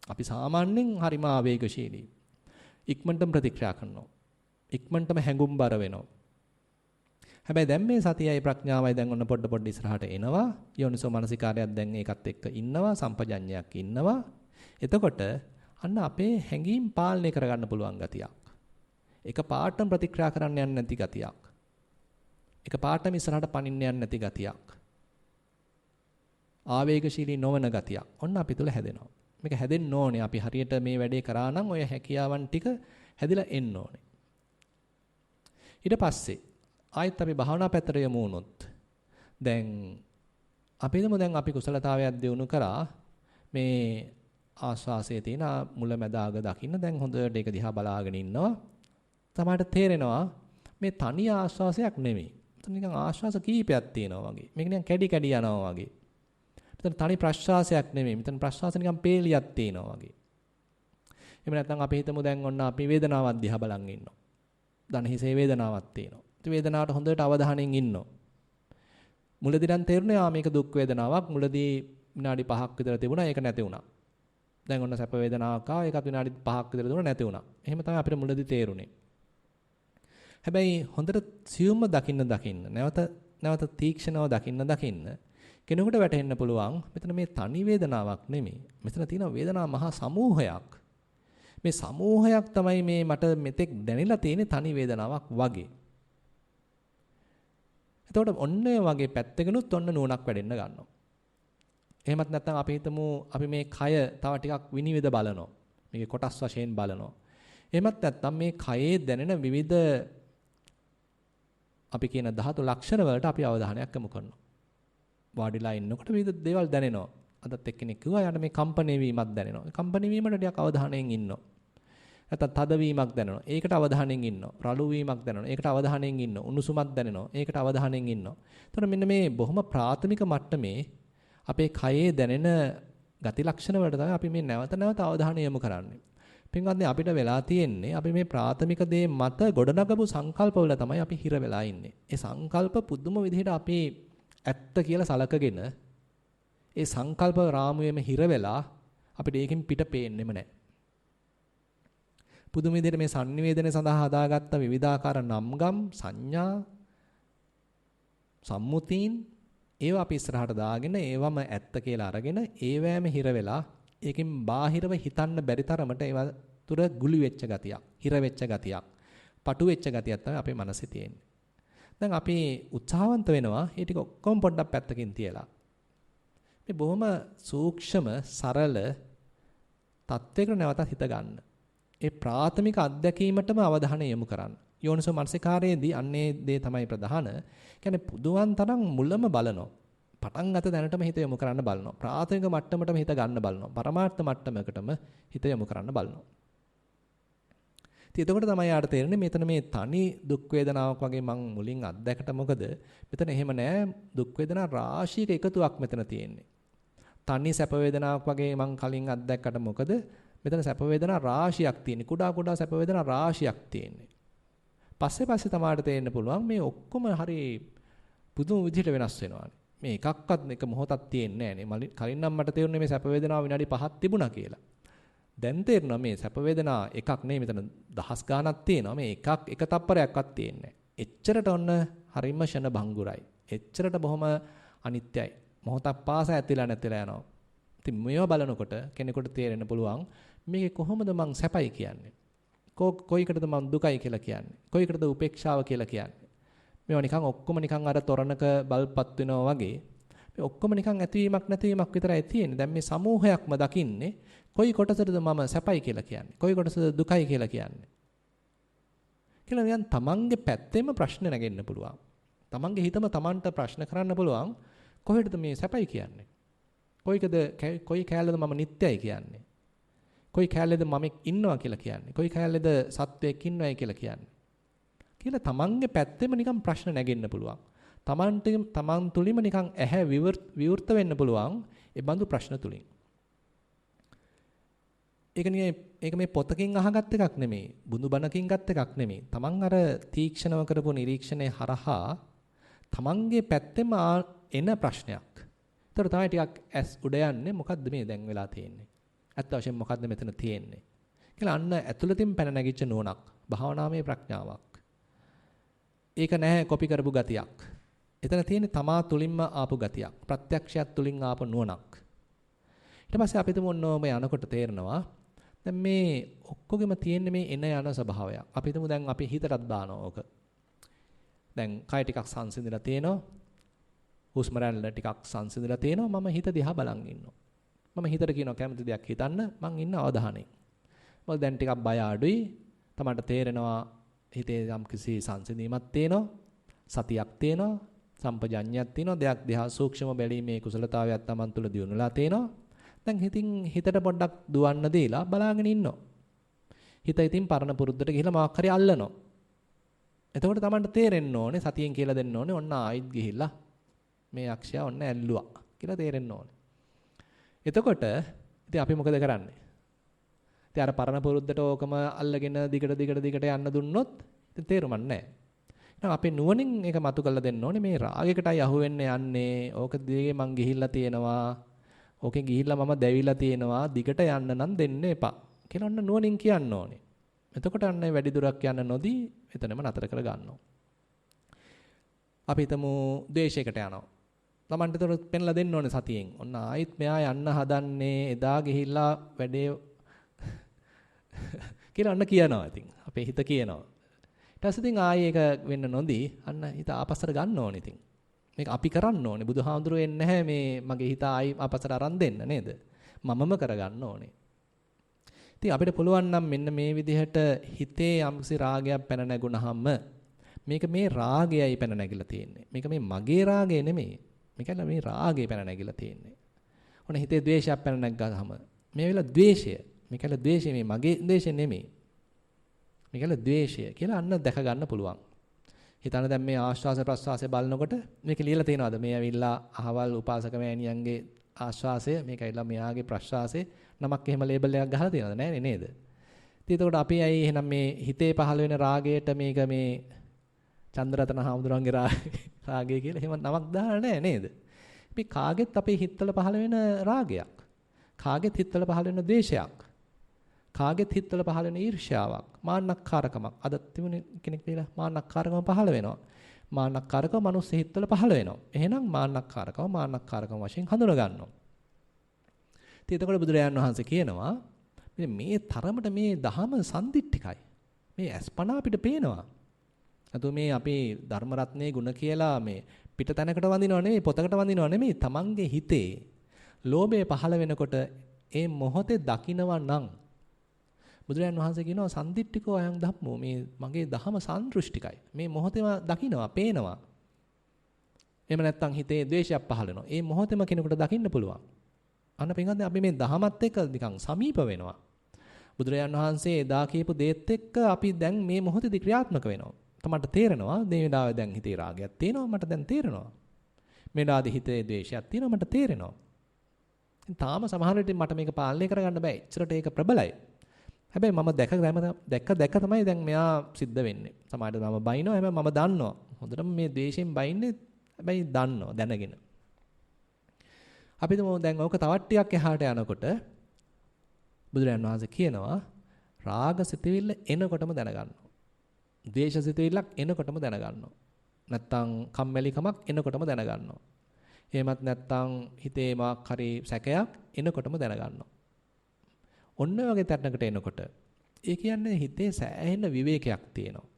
අපි සාමාන්‍යයෙන් හරිම ආවේගශීලී. ඉක්මනටම ප්‍රතික්‍රියා කරනවා. ඉක්මනටම හැඟුම්බර වෙනවා. හැබැයි දැන් මේ සතියයි ප්‍රඥාවයි දැන් ඔන්න පොඩ ඉස්සරහට එනවා. යෝනිසෝ මනසිකාරයක් දැන් ඒකත් එක්ක ඉන්නවා. සම්පජඤ්ඤයක් ඉන්නවා. එතකොට අන්න අපේ හැඟීම් පාලනය කරගන්න පුළුවන් ගතියක්. එක පාටම ප්‍රතික්‍රියා කරන්න යන්නේ නැති ගතියක්. එක පාටම ඉස්සරහට පනින්න යන්නේ නැති ගතියක්. ආවේගශීලී නොවන ගතියක්. ඔන්න අපි තුල හැදෙනවා. මේක හැදෙන්න ඕනේ. අපි හරියට මේ වැඩේ කරා නම් ඔය හැකියාවන් ටික හැදිලා එන්න ඕනේ. ඊට පස්සේ ආයෙත් අපි භාවනා පැත්තට යමු වුණොත් දැන් අපිටම දැන් අපි කුසලතාවයක් දිනු කරා මේ ආස්වාසයේ තියෙන මුල මැද අග දකින්න දැන් හොඳට ඒක දිහා බලාගෙන ඉන්නවා. තමයි තේරෙනවා මේ තනි ආස්වාසයක් නෙමෙයි. මෙතන නිකන් ආස්වාස කීපයක් තියෙනවා වගේ. මේක නිකන් කැඩි කැඩි යනවා වගේ. මෙතන තනි ප්‍රශ්වාසයක් නෙමෙයි. මෙතන ප්‍රශ්වාස නිකන් පේලියක් තියෙනවා වගේ. එහෙම නැත්නම් අපි හිතමු දැන් ඔන්න අපි වේදනාවක් දිහා බලන් ඉන්නවා. දන හිසේ වේදනාවක් තියෙනවා. ඒ වේදනාවට හොඳට අවධානයෙන් ඉන්නවා. මුලදී නම් තේරුණා මේක දුක් වේදනාවක්. මුලදී විනාඩි 5ක් විතර තිබුණා. ඒක නැති වුණා. දැන් ඔන්න සැප වේදනාවක් ආවා. ඒකත් විනාඩි 5ක් විතර දුන්නා නැති වුණා. එහෙම තමයි අපිට මුලදී තේරුනේ. හැබැයි හොඳට සියුම්ව දකින්න නැවත තීක්ෂණව දකින්න කෙනෙකුට වැටහෙන්න පුළුවන් මෙතන මේ තනි වේදනාවක් නෙමෙයි. මෙතන තියෙන වේදනා මහා සමූහයක්. මේ සමූහයක් තමයි මේ මට මෙතෙක් දැනෙලා තියෙන තනි වේදනාවක් වගේ. එතකොට ඔන්න ඔය වගේ පැත්තකිනුත් ඔන්න නුවණක් වැඩෙන්න ගන්නවා. එහෙමත් නැත්නම් අපි හිතමු අපි මේ කය තව ටිකක් විනිවිද බලනවා. මේකේ කොටස් වශයෙන් බලනවා. එහෙමත් නැත්නම් මේ කයේ දැනෙන විවිධ අපි කියන ධාතු ලක්ෂණ වලට අපි අවධානයක් යොමු කරනවා. වාඩිලා ඉන්නකොට විවිධ දේවල් දැනෙනවා. අදත් එක්කෙනෙක් කිව්වා යාට මේ කම්පණය වීමක් දැනෙනවා. ඒ කම්පණය වීමට ටිකක් අවධානයෙන් ඉන්නවා. නැත්නම් තද වීමක් දැනෙනවා. ඒකට අවධානයෙන් ඉන්නවා. රළු වීමක් දැනෙනවා. ඒකට අවධානයෙන් ඉන්නවා. උණුසුමක් දැනෙනවා. ඒකට අවධානයෙන් ඉන්නවා. එතකොට මෙන්න මේ බොහොම ප්‍රාථමික මට්ටමේ අපේ කයේ දැනෙන ගති ලක්ෂණ වලට තමයි අපි මේ නැවත නැවත අවධානය යොමු කරන්නේ. පින්වත්නි අපිට වෙලා තියෙන්නේ අපි මේ ප්‍රාථමික දේ මත ගොඩනගපු සංකල්පවල තමයි අපි හිර වෙලා ඉන්නේ. ඒ සංකල්ප පුදුම විදිහට අපි ඇත්ත කියලා සලකගෙන ඒ සංකල්ප රාමුවෙම හිර වෙලා අපිට ඒකෙන් පිට පේන්නෙම නැහැ. පුදුම විදිහට මේ sannivedana සඳහා හදාගත්ත විවිධාකාර නම්ගම් සංඥා සම්මුතීන් ඒවා අපි ඉස්සරහට දාගෙන ඒවම ඇත්ත කියලා අරගෙන ඒවෑම හිර වෙලා ඒකෙන් බාහිරව හිතන්න බැරි තරමට ඒවා තුර ගුලි වෙච්ච ගතියක්, හිර වෙච්ච ගතියක්, පටු වෙච්ච ගතියක් තමයි අපේ මනසේ තියෙන්නේ. දැන් අපි උත්සාහවන්ත වෙනවා මේ ටික ඔක්කොම පොඩ්ඩක් පැත්තකින් තියලා. මේ බොහොම සූක්ෂම සරල තත්වයකට නැවතත් හිත ගන්න. ඒ ප්‍රාථමික අත්දැකීමටම අවධානය යොමු කරන්න. යෝනිසෝ මනසිකාරයේදී අන්නේ දේ තමයි ප්‍රධාන. කියන්නේ පුදුවන් තරම් මුලම බලනවා. පටන් ගත දැනටම හිත යොමු කරන්න බලනවා. ප්‍රාථමික මට්ටමටම හිත ගන්න බලනවා. පරමාර්ථ මට්ටමකටම හිත යොමු කරන්න බලනවා. ඉතින් එතකොට තමයි යාට තේරෙන්නේ මෙතන මේ තනි දුක් වේදනාවක් වගේ මං මුලින් අත්දැකට මොකද මෙතන එහෙම නෑ දුක් වේදනා රාශියක එකතුවක් මෙතන තියෙන්නේ. තනි සැප වේදනාවක් වගේ මං කලින් අත්දැක්කට මොකද මෙතන සැප වේදනා රාශියක් තියෙන්නේ. කුඩා කුඩා සැප වේදනා රාශියක් තියෙන්නේ. පස්සේ තමාට තේරෙන්න පුළුවන් මේ ඔක්කොම හරි පුදුම විදිහට වෙනස් වෙනවානේ. මේ එකක්වත් එක මොහොතක් තියෙන්නේ නෑනේ. කලින් නම් මට තේරුනේ මේ සැප වේදනාව විනාඩි 5ක් තිබුණා කියලා. දැන් තේරෙනවා මේ සැප වේදනා එකක් නෙවෙයි මෙතන දහස් ගාණක් තියෙනවා. මේ එකක් එක තප්පරයක්වත් තියෙන්නේ නෑ. එච්චරට ඔන්න හරිම ෂණ භංගුරයි. එච්චරට බොහොම අනිත්‍යයි. මොහොතක් පාසා ඇතිලා නැතිලා යනවා. ඉතින් මේවා බලනකොට කෙනෙකුට තේරෙන්න පුළුවන් මේකේ කොහොමද මං සැපයි කියන්නේ? කොයිකටද මං දුකයි කියලා කියන්නේ? කොයිකටද උපේක්ෂාව කියලා කියන්නේ? මේවා නිකන් ඔක්කොම නිකන් අර තොරණක බල්පත් වෙනවා වගේ මේ ඔක්කොම නිකන් ඇතිවීමක් නැතිවීමක් විතරයි තියෙන්නේ. දැන් මේ සමූහයක්ම දකින්නේ කොයි කොටසටද මම සැපයි කියලා කියන්නේ? කොයි කොටසද දුකයි කියලා කියන්නේ? කියලා නිකන් තමන්ගේ පැත්තෙම ප්‍රශ්න නැගෙන්න පුළුවන්. තමන්ගේ හිතම තමන්ට ප්‍රශ්න කරන්න පුළුවන් කොහෙටද මේ සැපයි කියන්නේ? කොයි කැලේද මම නිත්‍යයි කියන්නේ? කොයි කැලේද මම ඉන්නවා කියලා කියන්නේ? කොයි කැලේද සත්වයක් ඉන්නවයි කියලා කියන්නේ? කියලා තමන්ගේ පැත්තෙම නිකන් ප්‍රශ්න නැගෙන්න පුළුවන්. තමන් තුලින්ම නිකන් ඇහැ විවෘත වෙන්න පුළුවන් ඒ බඳු ප්‍රශ්න තුලින්. ඒක මේ පොතකින් අහගත් එකක් නෙමෙයි. බුදුබණකින් ගත් එකක් නෙමෙයි. තමන් අර තීක්ෂණව කරපු නිරීක්ෂණය හරහා තමන්ගේ පැත්තෙම එන ප්‍රශ්නයක්. ඒතර තමයි ටිකක් ඇස් උඩ යන්නේ මොකද්ද මේ දැන් වෙලා තියෙන්නේ? ඇත්ත වශයෙන්ම මොකද්ද මෙතන තියෙන්නේ? කියලා අන්න ඇතුළතින් පැන නැගිච්ච නුවණක්, භාවනාමය ප්‍රඥාවක්. ඒක නැහැ කොපි කරපු ගතියක්. එතන තියෙන්නේ තමා තුලින්ම ආපු ගතියක්. ප්‍රත්‍යක්ෂයක් තුලින් ආපු නුවණක්. ඊට පස්සේ අපි තුමු ඔන්නෝම යනකොට තේරෙනවා දැන් මේ ඔක්කොගෙම තියෙන්නේ මේ එන යන ස්වභාවයක්. අපි තුමු දැන් අපි හිතටත් දානවා ඕක. දැන් කය ටිකක් සංසිඳිලා තියෙනවා. හුස්ම රැල්ල ටිකක් සංසිඳිලා තියෙනවා. මම හිත දිහා බලන් ඉන්නවා. මම හිතට කියනවා කැමති දෙයක් හිතන්න මං ඉන්න අවධානයෙන්. මොකද දැන් ටිකක් බය අඩුයි. තමන්ට තේරෙනවා හිතේ යම් කිසි සංසිඳීමක් තියෙනවා. සතියක් තියෙනවා. සම්පජඤ්ඤයක් තියෙනවා. දෙයක් දිහා සූක්ෂම බැලීමේ කුසලතාවයක් තමන් තුළ දියුණුලා තියෙනවා. දැන් හිතට පොඩ්ඩක් දුවන්න දීලා බලාගෙන ඉන්නවා. හිත ඉතින් පරණ පුරුද්දට ගිහිල්ලා මොකක් හරි අල්ලනවා. එතකොට තමන්ට තේරෙන්න ඕනේ සතියෙන් කියලා දෙන්න ඕනේ ඔන්න ආයිත් ගිහිල්ලා මේ අක්ෂයා ඔන්න ඇල්ලුවා කියලා තේරෙන්න ඕනේ. එතකොට ඉතින් අපි මොකද කරන්නේ? ඉතින් අර පරණ පුරුද්දට ඕකම අල්ලගෙන දිගට යන්න දුන්නොත් ඉතින් තේරුමක් නැහැ. එහෙනම් අපේ නුවණින් ඒක මතු කරලා දෙන්න ඕනේ මේ රාගයකටයි අහු වෙන්න යන්නේ. ඕක දිගේ මං ගිහිල්ලා තියෙනවා. ඕකෙන් ගිහිල්ලා මම දැවිලා තියෙනවා. දිගට යන්න නම් දෙන්න එපා. කියලා ඔන්න නුවණින් කියන්න ඕනේ. එතකොට අන්න වැඩි දුරක් යන්න නොදී එතනම නතර කර ගන්නවා. අපි හිතමු ද්වේෂයකට යනවා. ළමන්ට ඒතර පෙන්ලා දෙන්න ඕනේ සතියෙන්. ඔන්න ආයිත් මෙයා යන්න හදන්නේ එදා ගිහිල්ලා වැඩේ කියලා ඔන්න කියනවා ඉතින්. අපේ හිත කියනවා. ඊට පස්සේ ඉතින් ආයේ ඒක වෙන්න නොදී අන්න හිත ආපස්සට ගන්න ඕනේ ඉතින්. මේක අපි කරන්න ඕනේ. බුදුහාමුදුරුවෝ එන්නේ නැහැ මේ මගේ හිත ආයි ආපස්සට අරන් දෙන්න නේද? මමම කරගන්න ඕනේ. ඉතින් අපිට පුළුවන් නම් මෙන්න මේ විදිහට හිතේ යම්කිසි රාගයක් පැන නැගුණාම මේක මේ රාගයයි පැන නැගිලා තියෙන්නේ. මේක මේ මගේ රාගය නෙමෙයි. මේකල මේ රාගය පැන නැගිලා තියෙන්නේ. ඔන්න හිතේ ද්වේෂයක් පැන නැග්ගාම මේ වෙලාව ද්වේෂය. මේකල ද්වේෂය මේ මගේ ද්වේෂය නෙමෙයි. මේකල ද්වේෂය කියලා අන්න දැක ගන්න පුළුවන්. හිතන්න දැන් මේ ආශ්වාස ප්‍රශ්වාසය බලනකොට මේක ලියලා තියෙනවද? මේ ඇවිල්ලා අහවල් උපාසක මෑණියන්ගේ ආශ්වාසය මේක ඇවිල්ලා මෙයාගේ ප්‍රශ්වාසය නමක් එහෙම ලේබල් එකක් ගහලා තියෙනවද? නැහැ නේද? එතකොට අපි ඇයි එහෙනම් මේ හිතේ පහළ වෙන රාගයට මේක මේ චන්ද්‍රරතන හාමුදුරන්ගේ රාගය කියලා එහෙම නමක් දාලා නැහැ නේද? අපි කාගෙත් අපේ හිතවල පහළ වෙන රාගයක්. කාගෙත් හිතවල පහළ වෙන ද්වේෂයක්. කාගෙත් හිතවල පහළ වෙන ඊර්ෂ්‍යාවක්, මාන්නක්කාරකමක්. අද තිබුණ කෙනෙක් කියලා මාන්නක්කාරකම පහළ වෙනවා. මාන්නක්කාරකම මනුස්ස හිතවල පහළ වෙනවා. එහෙනම් මාන්නක්කාරකම වශයෙන් හඳුන ගන්නවා. ඉතින් එතකොට බුදුරජාණන් වහන්සේ කියනවා මේ තරමට මේ දහම සම්දිට්ඨිකයි. මේ අස්පනා අපිට පේනවා. අතෝ මේ අපේ ධර්ම රත්නයේ ಗುಣ කියලා මේ පිට තැනකට වඳිනව නෙමෙයි, පොතකට වඳිනව නෙමෙයි, තමන්ගේ හිතේ ලෝභය පහළ වෙනකොට ඒ මොහොතේ දකින්නවා නම් බුදුරජාණන් වහන්සේ කියනවා සම්දිට්ඨිකෝ අයං ධම්මෝ, මේ මගේ දහම සන්දෘෂ්ටිකයි. මේ මොහොතේම දකින්නවා, පේනවා. එහෙම නැත්නම් හිතේ ද්වේෂයක් පහළ වෙනවා. ඒ මොහොතේම කෙනෙකුට දකින්න පුළුවන්. අන්න පින්වත්නි අපි මේ දහමත් එක්ක නිකන් සමීප වෙනවා. බුදුරජාණන් වහන්සේ එදා කියපු දේත් එක්ක අපි දැන් මේ මොහොතේදී ක්‍රියාත්මක වෙනවා. තමන්ට තේරෙනවා මේ වෙලාවේ දැන් හිතේ රාගයක් තියෙනවා, මට දැන් තේරෙනවා. මේ වෙලාවේ හිතේ ද්වේෂයක් තියෙනවා, මට තේරෙනවා. තාම සමහර විට මට මේක පාලනය කරගන්න බෑ. එච්චරට ඒක ප්‍රබලයි. හැබැයි මම දැක තමයි දැන් මෙයා සිද්ධ වෙන්නේ. සමහරවිට මම බයිනවා, හැබැයි මම දන්නවා. හොඳටම මේ ද්වේෂයෙන් බයින්නේ, හැබැයි දන්නවා දැනගෙන. අපි දැන් ඕක තවත් ටිකක් එහාට යනකොට බුදුරජාණන් වහන්සේ කියනවා රාග සිතවිල්ල එනකොටම දැනගන්නවා. ද්වේෂ සිතවිල්ලක් එනකොටම දැනගන්නවා. නැත්තම් කම්මැලිකමක් එනකොටම දැනගන්නවා. එහෙමත් නැත්තම් හිතේ මාක් හරි සැකයක් එනකොටම දැනගන්නවා. ඔන්න ඔය වගේ තැනකට එනකොට ඒ කියන්නේ හිතේ සෑහෙන විවේකයක් තියෙනවා.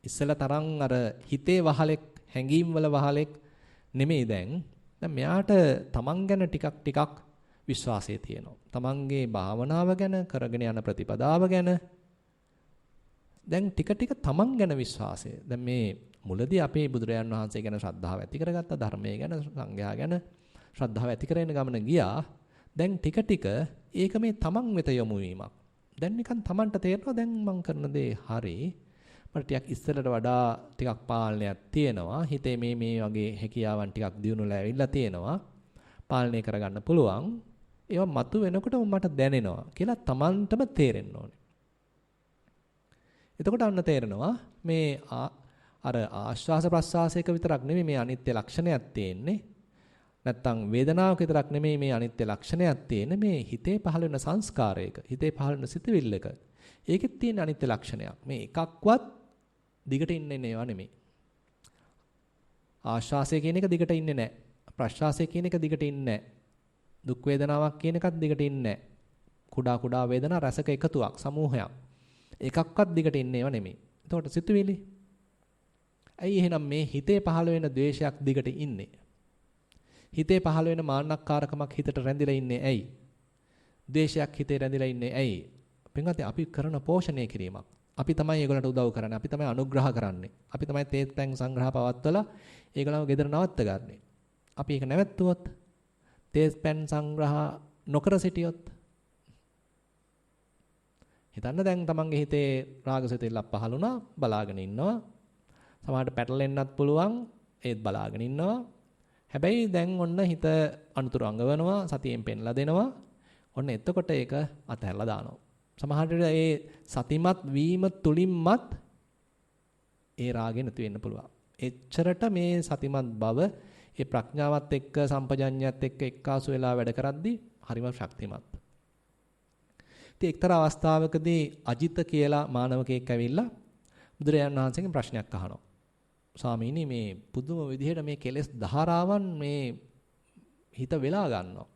ඉස්සලා තරම් අර හිතේ වහලෙක්, හැඟීම් වල වහලෙක් නෙමෙයි දැන් මෙයාට තමන් ගැන ටිකක් විශ්වාසය තියෙනවා. තමන්ගේ භාවනාව ගැන, කරගෙන යන ප්‍රතිපදාව ගැන දැන් ටික තමන් ගැන විශ්වාසය. දැන් මේ මුලදී අපේ බුදුරජාන් වහන්සේ ගැන ශ්‍රද්ධාව ඇති කරගත්ත, ධර්මයේ ගැන, සංඝයා ගැන ශ්‍රද්ධාව ඇති කරගෙන ගමන ගියා. දැන් ටික ඒක මේ තමන් වෙත යොමු වීමක්. දැන් නිකන් තමන්ට තේරෙනවා දැන් මම කරන දේ හරි. මට ටිකක් ඉස්සරට වඩා ටිකක් පාලනයක් තියෙනවා. හිතේ මේ වගේ හැකියාවන් ටිකක් දියුණුවලා ඇවිල්ලා තියෙනවා. පාලනය කරගන්න පුළුවන්. ඒවා මතු වෙනකොට මට දැනෙනවා කියලා තමන්ටම තේරෙන්න ඕනේ. එතකොට අන්න තේරෙනවා මේ අර ආශ්වාස ප්‍රශ්වාසයක විතරක් නෙමෙයි මේ අනිත්‍ය ලක්ෂණයක් තියෙන්නේ. නැත්තම් වේදනාවක විතරක් නෙමෙයි මේ අනිත්‍ය ලක්ෂණයක් තියෙන්නේ. මේ හිතේ පහළ වෙන සංස්කාරයක, හිතේ පහළ වෙන සිතුවිල්ලක. ඒකෙත් තියෙන අනිත්‍ය ලක්ෂණයක්. මේ එකක්වත් දිගට ඉන්නේ නේවා නෙමෙයි. ආශ්වාසය කියන එක දිගට ඉන්නේ නැහැ. ප්‍රශ්වාසය කියන එක දිගට ඉන්නේ නැහැ. දුක් වේදනාවක් කියන එකත් දිගට ඉන්නේ නැහැ. කුඩා වේදනා රසක එකතුවක්, සමූහයක්. එකක්වත් දිගට ඉන්නේව නෙමෙයි. එතකොට සිතුවිලි. ඇයි එහෙනම් මේ හිතේ පහළ වෙන ද්වේෂයක් දිගට ඉන්නේ? හිතේ පහළ වෙන මාන්නක්කාරකමක් හිතට රැඳිලා ඉන්නේ ඇයි? ද්වේෂයක් හිතේ රැඳිලා ඉන්නේ ඇයි? පින්වත්නි අපි කරන පෝෂණය කිරීමක්. අපි තමයි ඒගොල්ලන්ට උදව් කරන්නේ. අපි තමයි අනුග්‍රහ කරන්නේ. අපි තමයි තේත් පැන් සංග්‍රහ පවත්වලා ඒගොල්ලන්ව ගෙදර නවත්ත ගන්නෙ. අපි ඒක නැවැත්තුවොත් තේත් පැන් සංග්‍රහ නොකර සිටියොත් හිතන්න දැන් තමන්ගේ හිතේ රාගසිතෙල්ලක් පහළුණා, බලාගෙන ඉන්නවා. සමහරට පැටලෙන්නත් පුළුවන්, ඒත් බලාගෙන ඉන්නවා. හැබැයි දැන් ඔන්න හිත අනුතුරු අඟවනවා, සතියෙන් පෙන්ලා දෙනවා. ඔන්න එතකොට ඒක අතහැරලා දානවා. සමහරට ඒ සතිමත් වීම තුලින්මත් ඒ රාගය නැති වෙන්න පුළුවන්. එච්චරට මේ සතිමත් බව ඒ ප්‍රඥාවත් එක්ක සම්පජඤ්ඤයත් එක්ක එක්කාසු වෙලා වැඩ කරද්දී හරිම ශක්තිමත්. ඉතින් එක්තරා අවස්ථාවකදී අජිත කියලා මානවකයෙක් ඇවිල්ලා බුදුරජාණන් වහන්සේගෙන් ප්‍රශ්නයක් අහනවා. ස්වාමීනි මේ පුදුම විදිහට මේ කෙලෙස් ධාරාවන් මේ හිත වෙලා ගන්නවා.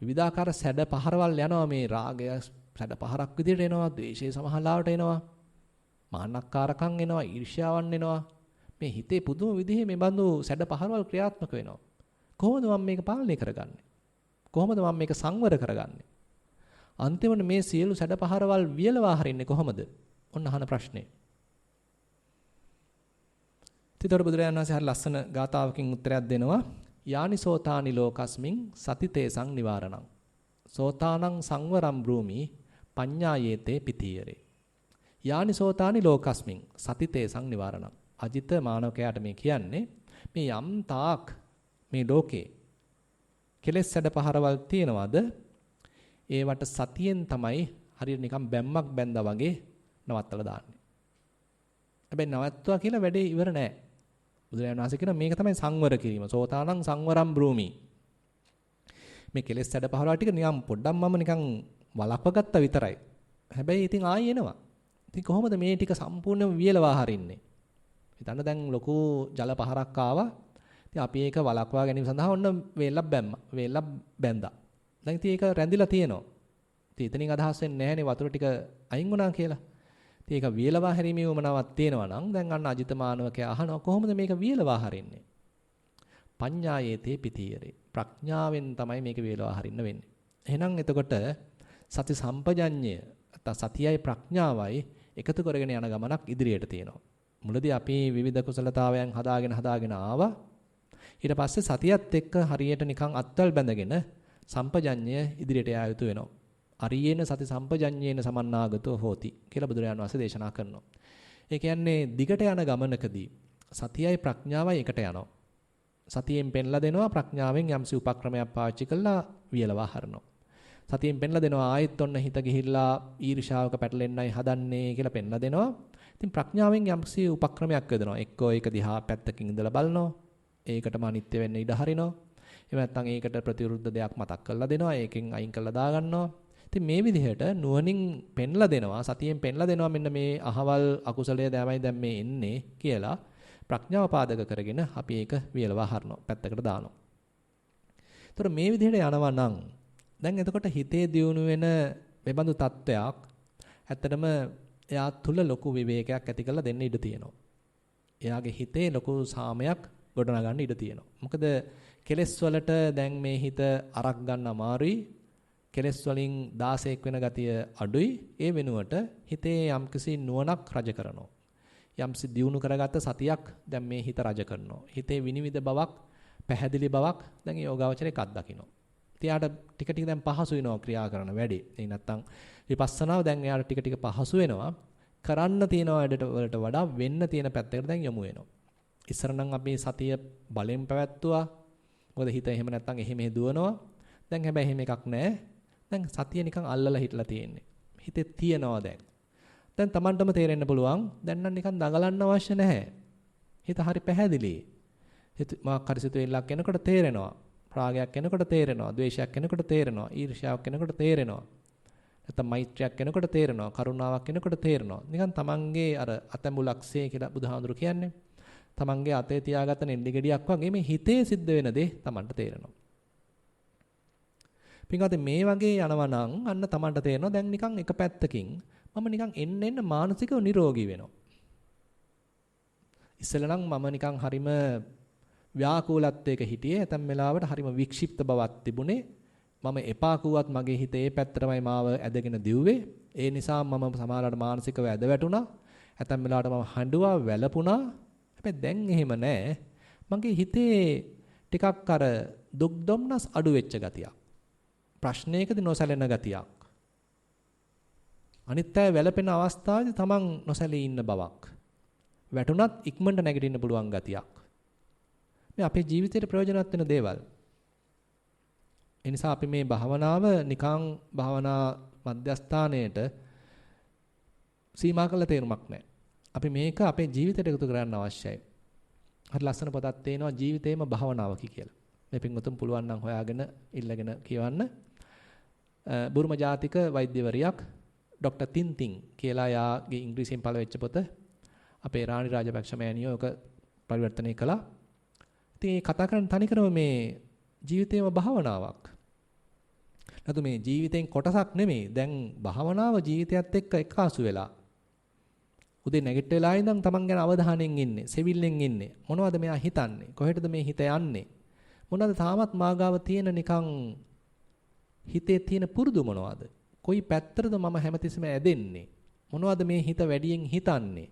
විවිධාකාර සැඩ පහරවල් යනවා මේ රාගය සැඩ පහරක් විදිහට එනවා, ද්වේෂය සමහරවට එනවා, මාන්නක්කාරකම් එනවා, ඊර්ෂ්‍යාවන් එනවා. මේ හිතේ පුදුම විදිහේ මේ බඳු සැඩ පහරවල් ක්‍රියාත්මක වෙනවා. කොහොමද මම මේක පාලනය කරගන්නේ? කොහොමද මම මේක සංවර කරගන්නේ? අන්තිමට මේ සියලු සැඩ පහරවල් වියලවා හරින්නේ කොහොමද? ඔන්න අහන ප්‍රශ්නේ. ඊතර බුදුරජාණන් වහන්සේ හරි ලස්සන ගාථාවකින් උත්තරයක් දෙනවා. යානි සෝතානි ලෝකස්මින් සතිතේසං නිවාරණං. සෝතානං සංවරම් බ්‍රූමි පඤ්ඤායේතේ පිතීයරේ. යානි සෝතානි ලෝකස්මින් සතිතේසං නිවාරණං. අජිත මානවකයාට මේ කියන්නේ මේ යම් තාක් මේ ලෝකේ කෙලෙස් සැඩ පහරවල් තියනවාද? ඒවට සතියෙන් තමයි හරියට නිකන් බැම්මක් බැන්දා වගේ නවත්තලා දාන්නේ. හැබැයි නවත්තුවා කියලා වැඩේ ඉවර නෑ. බුදුරජාණන් වහන්සේ කියන මේක තමයි සංවර කිරීම. සෝතානං සංවරම් බ්‍රූමි. මේ කෙලෙස් සැඩ පහරවා ටික නිකන් පොඩ්ඩක් මම නිකන් වලක්ව ගත්තා විතරයි. හැබැයි ඉතින් ආයෙ එනවා. ඉතින් කොහොමද මේ ටික සම්පූර්ණයෙන්ම වියලවා හරින්නේ? හිතන්න දැන් ලොකු ජල පහරක් ආවා. ඉතින් අපි ඒක වලක්වා ගැනීම සඳහා ඔන්න වේලක් බැම්මා. වේලක් බැන්දා. දැන් ඉතින් ඒක රැඳිලා තියෙනවා. ඉතින් එතනින් අදහස් වෙන්නේ නැහැනේ වතුර ටික අයින් වුණා කියලා. ඉතින් ඒක වියලවා හැරීමේ උවමනාවක් තියෙනවා නම් දැන් අන්න අජිත මානවකයා අහනවා කොහොමද මේක වියලවා හරින්නේ? පඤ්ඤායේතේ පිතීයරේ. ප්‍රඥාවෙන් තමයි මේක වියලවා හරින්න වෙන්නේ. එහෙනම් එතකොට සති සම්පජඤ්ඤය නැත්නම් සතියයි ප්‍රඥාවයි එකතු කරගෙන යන ගමනක් ඉදිරියට තියෙනවා. මුලදී අපි විවිධ කුසලතාවයන් හදාගෙන ආවා. ඊට පස්සේ සතියත් එක්ක හරියට නිකන් අත්වල බැඳගෙන සම්පජඤ්ඤය ඉදිරියට යා යුතු වෙනවා. අරියේන සති සම්පජඤ්ඤේන සමන්නාගතෝ හෝති කියලා බුදුරජාණන් වහන්සේ දේශනා කරනවා. ඒ කියන්නේ දිගට යන ගමනකදී සතියයි ප්‍රඥාවයි එකට යනවා. සතියෙන් පෙන්ලා දෙනවා ප්‍රඥාවෙන් යම්සි උපක්‍රමයක් පාවිච්චි කරලා වියලවා හරනවා. සතියෙන් පෙන්ලා දෙනවා ආයෙත් ඔන්න හිත ගිහිල්ලා ඊර්ෂාවක පැටලෙන්නයි හදන්නේ කියලා පෙන්ලා දෙනවා. ඉතින් ප්‍රඥාවෙන් යම්සි උපක්‍රමයක් යොදනවා. එක්කෝ ඒක දිහා පැත්තකින් ඉඳලා බලනවා. ඒකටම අනිත්‍ය වෙන්න ඉඩ හරිනවා. එහෙම නැත්නම් ඒකට ප්‍රතිවිරුද්ධ දෙයක් මතක් කරලා දෙනවා. ඒකෙන් අයින් කරලා දා ගන්නවා. ඉතින් මේ විදිහට නුවණින් පෙන්ලා දෙනවා. සතියෙන් පෙන්ලා දෙනවා මෙන්න මේ අහවල් අකුසලයේ දැමයි දැන් මේ එන්නේ කියලා ප්‍රඥාව පාදක කරගෙන අපි ඒක වියලවා හරනවා. පැත්තකට දානවා. ඒතර මේ විදිහට යනවා නම් දැන් එතකොට හිතේ දියුණු වෙන මෙබඳු තත්වයක් ඇත්තටම එයා තුල ලොකු විවේකයක් ඇති කරලා දෙන්න ඉඩ තියෙනවා. එයාගේ හිතේ ලොකු සාමයක් ගොඩනගන්න ඉඩ තියෙනවා. මොකද කෙලෙස් වලට දැන් මේ හිත අරක් ගන්න අමාරුයි. කෙලෙස් වලින් 16ක් වෙන ගතිය අඩුයි. ඒ වෙනුවට හිතේ යම්කිසි නුවණක් රජ කරනවා. යම්සි දියුණු කරගත්ත සතියක් දැන් මේ හිත රජ කරනවා. හිතේ විනිවිද බවක්, පැහැදිලි බවක් දැන් ඒ යෝගාවචරයක් අත්දකිනවා. එයාට ටික ටික දැන් පහසු වෙනවා ක්‍රියා කරන වැඩේ. ඒ නැත්තම් විපස්සනාව දැන් එයාට ටික ටික පහසු වෙනවා. කරන්න තියෙන වැඩට වලට වඩා වෙන්න තියෙන පැත්තකට දැන් යොමු වෙනවා. ඉස්සර නම් අපි සතිය බලෙන් පැවැත්තුවා. මොකද හිත එහෙම නැත්තම් එහෙම දුවනවා. දැන් හැබැයි එහෙම එකක් නැහැ. දැන් සතිය නිකන් අල්ලලා හිටලා තියෙන්නේ. හිතේ තියනවා දැන්. දැන් Tamanටම තේරෙන්න පුළුවන්. දැන් නම් නිකන් දඟලන්න අවශ්‍ය නැහැ. හිත හරි පැහැදිලි. හිත මාක් හරි සිතුවිල්ලක් එනකොට තේරෙනවා. රාගයක් එනකොට තේරෙනවා. ද්වේෂයක් එනකොට තේරෙනවා. ඊර්ෂ්‍යාවක් එනකොට තේරෙනවා. නැත්නම් මෛත්‍රියක් එනකොට තේරෙනවා. කරුණාවක් එනකොට තේරෙනවා. නිකන් Tamanගේ අර අතැඹුලක්සේ කියලා බුදුහාඳුරු කියන්නේ. Tamanගේ අතේ තියාගත්ත නෙල්ලි ගෙඩියක් වගේ මේ හිතේ සිද්ධ වෙන දේ Tamanට තේරෙනවා. පින්වත්නි මේ වගේ යනවා නම් අන්න Tamanට තේරෙනවා දැන් නිකන් එක පැත්තකින් මම නිකන් එන්න මානසිකව නිරෝගී වෙනවා. ඉස්සෙල්ලා නම් මම නිකන් හරිම ව්‍යාකූලත්වයක හිටියේ. ඇතැම් වෙලාවට හරිම වික්ෂිප්ත බවක් තිබුණේ. මම එපා කිව්වත් මගේ හිත ඒ පැත්තටමයි මාව ඇදගෙන දිව්වේ. ඒ නිසා මම සමහරවිට මානසිකව ඇද වැටුණා. ඇතැම් වෙලාවට මම හඬුවා, වැළපුණා. හැබැයි දැන් එහෙම නැහැ. මගේ හිතේ ටිකක් අර දුක් දුම්නස් අඩු වෙච්ච ගතියක්. ප්‍රශ්නයකදී නොසැලෙන ගතියක්. අනිත් අය වැළපෙන අවස්ථාවේදී තමන් නොසැලී ඉන්න බවක්. වැටුණත් ඉක්මනට නැගිටින්න පුළුවන් ගතියක්. මේ අපේ ජීවිතේට ප්‍රයෝජනවත් වෙන දේවල්. ඒ නිසා අපි මේ භාවනාව නිකං භාවනා මධ්‍යස්ථානයේට සීමා කළ තේරුමක් නැහැ. අපි මේක අපේ ජීවිතයට එකතු කරගන්න අවශ්‍යයි. හරි ලස්සන පොතක් තියෙනවා ජීවිතේම භාවනාවකි කියලා. මේ පින්වතුන් පුළුවන් නම් හොයාගෙන ඉල්ලගෙන කියවන්න. බුරුම ජාතික වෛද්‍යවරියක් ડોક્ટર තින්තින් කියලා යාගේ ඉංග්‍රීසියෙන් පළවෙච්ච පොත අපේ රාණි රාජපක්ෂ මෑණියෝ ඔක පරිවර්තනය කළා. ඉතින් මේ කතා කරන තනිකරම මේ ජීවිතේම භාවනාවක්. නැතු මේ ජීවිතෙන් කොටසක් නෙමෙයි. දැන් භාවනාව ජීවිතයත් එක්ක එකාසු වෙලා. උදේ නැගිටලා ඉඳන් තමන් ගැන අවධානයෙන් ඉන්නේ, සෙවිල්ලෙන් ඉන්නේ. මොනවද මෙයා හිතන්නේ? කොහෙටද මේ හිත යන්නේ? මොනවද තාමත් මාගාව තියෙන නිකන් හිතේ තියෙන පුරුදු මොනවද? කොයි පැත්තටද මම හැමතිස්සෙම ඇදෙන්නේ? මොනවද මේ හිත වැඩියෙන් හිතන්නේ?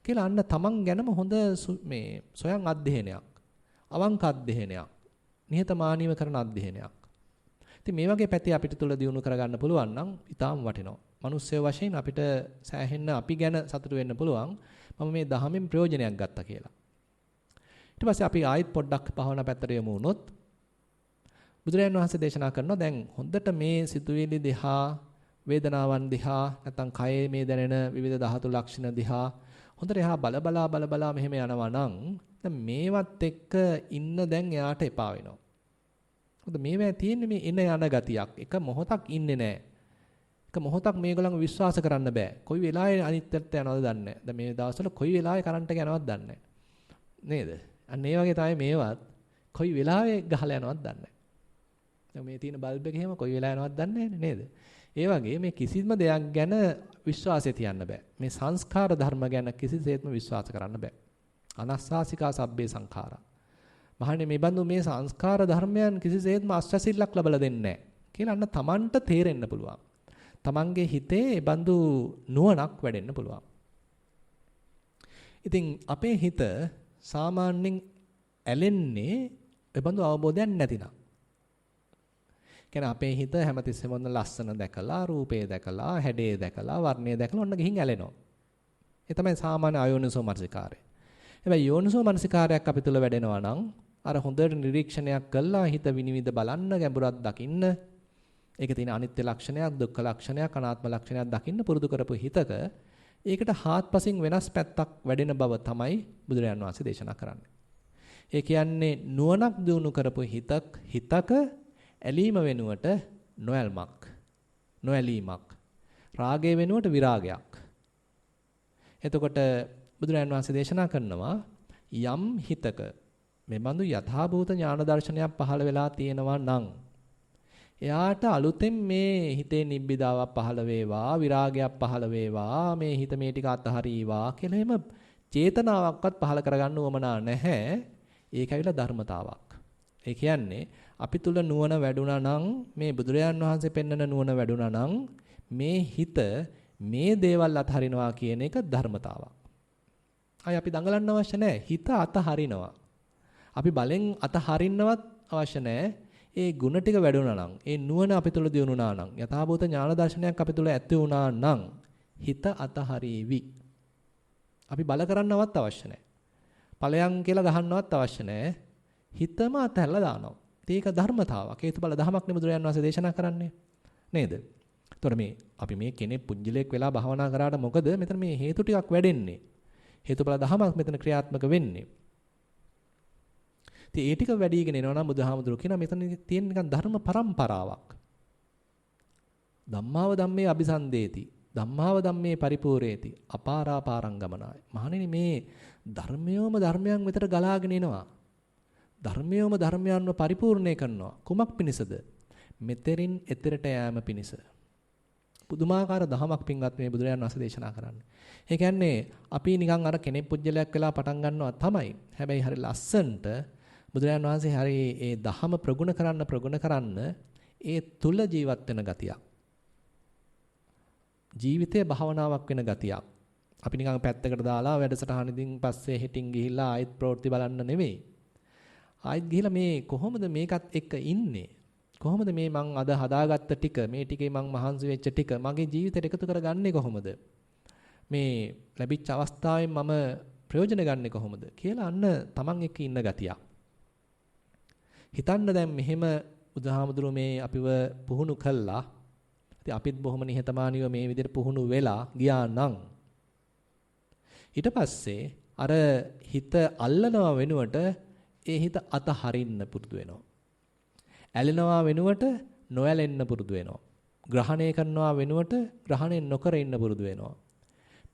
කියලා අන්න තමන් ගැනම හොඳ මේ සොයන් අධ්‍යයනයක්, අවංක අධ්‍යයනයක්, නිහතමානීව කරන අධ්‍යයනයක්. ඉතින් මේ වගේ පැති අපිට තුල දියුණු කරගන්න පුළුවන් නම් ඊටාම් වටිනවා. මිනිස්සු වශයෙන් අපිට සෑහෙන්න අපි ගැන සතුටු වෙන්න පුළුවන්. මම මේ දහමෙන් ප්‍රයෝජනයක් ගත්තා කියලා. ඊට පස්සේ අපි ආයෙත් පොඩ්ඩක් භාවනා පැත්තට යමු වුණොත් බුදුරජාණන් වහන්සේ දේශනා කරනවා දැන් හොඳට මේ සිතුවිලි දිහා වේදනාවන් දිහා නැත්නම් කයේ මේ දැනෙන විවිධ ධාතු ලක්ෂණ දිහා හොඳට එහා බල බලා මෙහෙම යනවා නම් දැන් මේවත් එක්ක ඉන්න දැන් එයාට එපා වෙනවා. මොකද මේවා තියෙන්නේ මේ එන යන ගතියක්. එක මොහොතක් ඉන්නේ නැහැ. එක මොහොතක් මේගොල්ලන්ව විශ්වාස කරන්න බෑ. කොයි වෙලාවෙ අනිත්‍යත්වයට යනවද දන්නේ නැහැ. දැන් මේ දවස්වල කොයි වෙලාවෙ කරන්ට් එක යනවද දන්නේ නැහැ. නේද? අන්න ඒ වගේ තමයි මේවත් කොයි වෙලාවෙ ගහලා යනවද දන්නේ නැහැ. දැන් මේ තියෙන බල්බ් එක එහෙම කොයි වෙලාවෙ යනවද දන්නේ නැහැ නේද? ඒ වගේ මේ කිසිම දෙයක් ගැන විශ්වාසය තියන්න බෑ. මේ සංස්කාර ධර්ම ගැන කිසිසේත්ම විශ්වාස කරන්න බෑ. අනස්සාසිකා සබ්බේ සංඛාරා. මහන්නේ මේ බඳු මේ සංස්කාර ධර්මයන් කිසිසේත්ම අස්වැසිල්ලක් ලබලා දෙන්නේ නැහැ කියලා අන්න Tamanට තේරෙන්න පුළුවන්. Tamanගේ හිතේ මේ බඳු නුවණක් වැඩෙන්න පුළුවන්. ඉතින් අපේ හිත සාමාන්‍යයෙන් ඇලෙන්නේ මේ බඳු අවබෝධයක් නැතිනම්. කියන්නේ අපේ හිත හැමතිස්සෙම ඔන්න ලස්සන දැකලා, රූපේ දැකලා, හැඩේ දැකලා, වර්ණය දැකලා ඔන්න ගිහින් ඇලෙනවා. ඒ තමයි සාමාන්‍ය අයෝනිසෝ මනසිකාරය. හැබැයි යෝනිසෝ මනසිකාරයක් අපි තුල වැඩෙනවා නම් අර හොඳට නිරීක්ෂණයක් කළා හිත විනිවිද බලන්න, ගැඹුරක් දකින්න, ඒකේ තියෙන අනිත්‍ය ලක්ෂණයක්, දුක්ඛ ලක්ෂණයක්, අනාත්ම ලක්ෂණයක් දකින්න පුරුදු කරපු හිතක ඒකට හාත්පසින් වෙනස් පැත්තක් වැඩෙන බව තමයි බුදුරජාණන් වහන්සේ දේශනා කරන්නේ. ඒ කියන්නේ නුවණක් දිනු කරපු හිතක ඇලීම වෙනුවට නොඇල්මක්, නොඇලීමක්, රාගය වෙනුවට විරාගයක්. එතකොට බුදුරජාණන් වහන්සේ දේශනා කරනවා යම් හිතක මේ බඳු යථාභූත ඥාන දර්ශනයක් පහළ වෙලා තියෙනවා නම් එයාට අලුතෙන් මේ හිතේ නිබ්බිදාවක් පහළ වේවා, විරාගයක් පහළ වේවා, මේ හිත මේ ටික අතහරීවා කියලා එහෙම චේතනාවක්වත් පහළ කරගන්න උවමනා නැහැ. ඒක ඇවිල්ලා ධර්මතාවක්. ඒ කියන්නේ අපි තුල නුවණ වැඩුණා නම්, මේ බුදුරජාන් වහන්සේ පෙන්වන නුවණ වැඩුණා නම් මේ හිත මේ දේවල් අතහරිනවා කියන එක ධර්මතාවක්. අය අපි දඟලන්න අවශ්‍ය නැහැ. හිත අතහරිනවා. අපි බලෙන් අතහරින්නවත් අවශ්‍ය නැහැ. ඒ ಗುಣ ටික වැඩුණා නම්, ඒ නුවණ අපි තුල දියුණුනා නම්, යථාභූත ඥාන දර්ශනයක් අපි තුල ඇති වුණා නම් හිත අතහරීවි. අපි බල කරන්නවත් අවශ්‍ය නැහැ. ඵලයන් කියලා ගහන්නවත් අවශ්‍ය නැහැ. හිතම අතහැරලා දානවා. ඒක ධර්මතාවක්. හේතුඵල ධමයක් නේ බුදුරජාන් වහන්සේ දේශනා කරන්නේ. නේද? එතකොට මේ අපි මේ කෙනෙක් පුජ්‍යලයක් වෙලා භාවනා කරාට මොකද මෙතන මේ හේතු ටිකක් වැඩෙන්නේ. හේතුඵල ධමයක් මෙතන ක්‍රියාත්මක වෙන්නේ. ඉතින් ඒ ටික වැඩිගෙන එනවා නම් බුදුහාමුදුරුවෝ කියනවා මෙතන තියෙන නිකන් ධර්ම පරම්පරාවක්. ධම්මාව ධම්මේ අபிසන්දේති. ධම්මාව ධම්මේ පරිපූර්ණේති. අපාරාපාරං ගමනාය. මහණෙනි මේ ධර්මයෝම ධර්මයන් වෙතට ගලාගෙන එනවා. ධර්මයෝම ධර්මයන්ව පරිපූර්ණේ කරනවා. කුමක් පිණිසද? මෙතෙරින් එතරට යෑම පිණිස. පුදුමාකාර දහමක් පින්වත් මේ බුදුරජාණන් වහන්සේ දේශනා කරන්නේ. ඒ කියන්නේ අපි නිකන් අර කෙනෙක් පුජ්‍යලයක් වෙලා පටන් ගන්නවා තමයි. හැබැයි හරි ලස්සනට බුදුරජාණන් වහන්සේ හරි ඒ දහම ප්‍රගුණ කරන්න ඒ තුල ජීවත් වෙන ගතියක්. ජීවිතයේ භාවනාවක් වෙන ගතියක්. අපි නිකන් පැත්තකට දාලා වැඩසටහනකින් පස්සේ හිටින් ගිහිල්ලා ආයෙත් ප්‍රවෘත්ති බලන්න නෙවෙයි. ආයෙත් ගිහිල්ලා මේ කොහොමද මේකත් එක්ක ඉන්නේ? කොහොමද මේ මං අද හදාගත්ත ටික, මේ ටිකේ මං මහන්සි වෙච්ච ටික මගේ ජීවිතයට එකතු කරගන්නේ කොහොමද? මේ ලැබිච්ච අවස්ථාවෙන් මම ප්‍රයෝජන ගන්නෙ කොහොමද කියලා අන්න තමන් එක්ක ඉන්න ගතියක්. හිතන්න දැන් මෙහෙම බුදුහාමුදුරුවෝ මේ අපිව පුහුණු කළා. ඉතින් අපිත් බොහොම නිහතමානීව මේ විදිහට පුහුණු වෙලා ගියා නම් ඊට පස්සේ අර හිත අල්ලනවා වෙනුවට ඒ හිත අතහරින්න පුරුදු වෙනවා. ඇලෙනවා වෙනුවට නොඇලෙන්න පුරුදු වෙනවා. ග්‍රහණය කරනවා වෙනුවට ග්‍රහණය නොකර ඉන්න පුරුදු වෙනවා.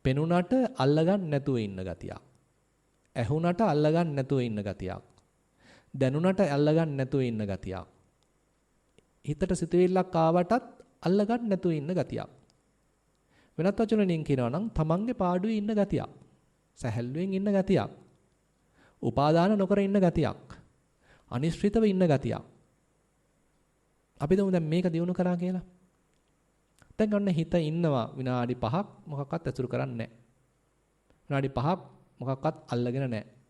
පෙනුනට අල්ලගන්න නැතුව ඉන්න ගතියක්. ඇහුනට අල්ලගන්න නැතුව ඉන්න ගතියක්. දැනුනට අල්ලගන්න නැතුව ඉන්න ගතියක්. හිතට සිතුවිල්ලක් ආවටත් අල්ලගන්න නැතුව ඉන්න ගතියක්. වෙනත් වචනකින් කියනවා නම් තමන්ගේ පාඩුවේ ඉන්න ගතියක්. සැහැල්ලුවෙන් ඉන්න ගතියක්. උපාදාන නොකර ඉන්න ගතියක්. අනිශ්චිතව ඉන්න ගතියක්. අපි දමු දැන් මේක දිනු කරා කියලා. දැන් ගන්න හිත ඉන්නවා විනාඩි 5ක් මොකක්වත් ඇසුරු කරන්නේ නැහැ. විනාඩි 5ක් මොකක්වත් අල්ලගෙන නැහැ.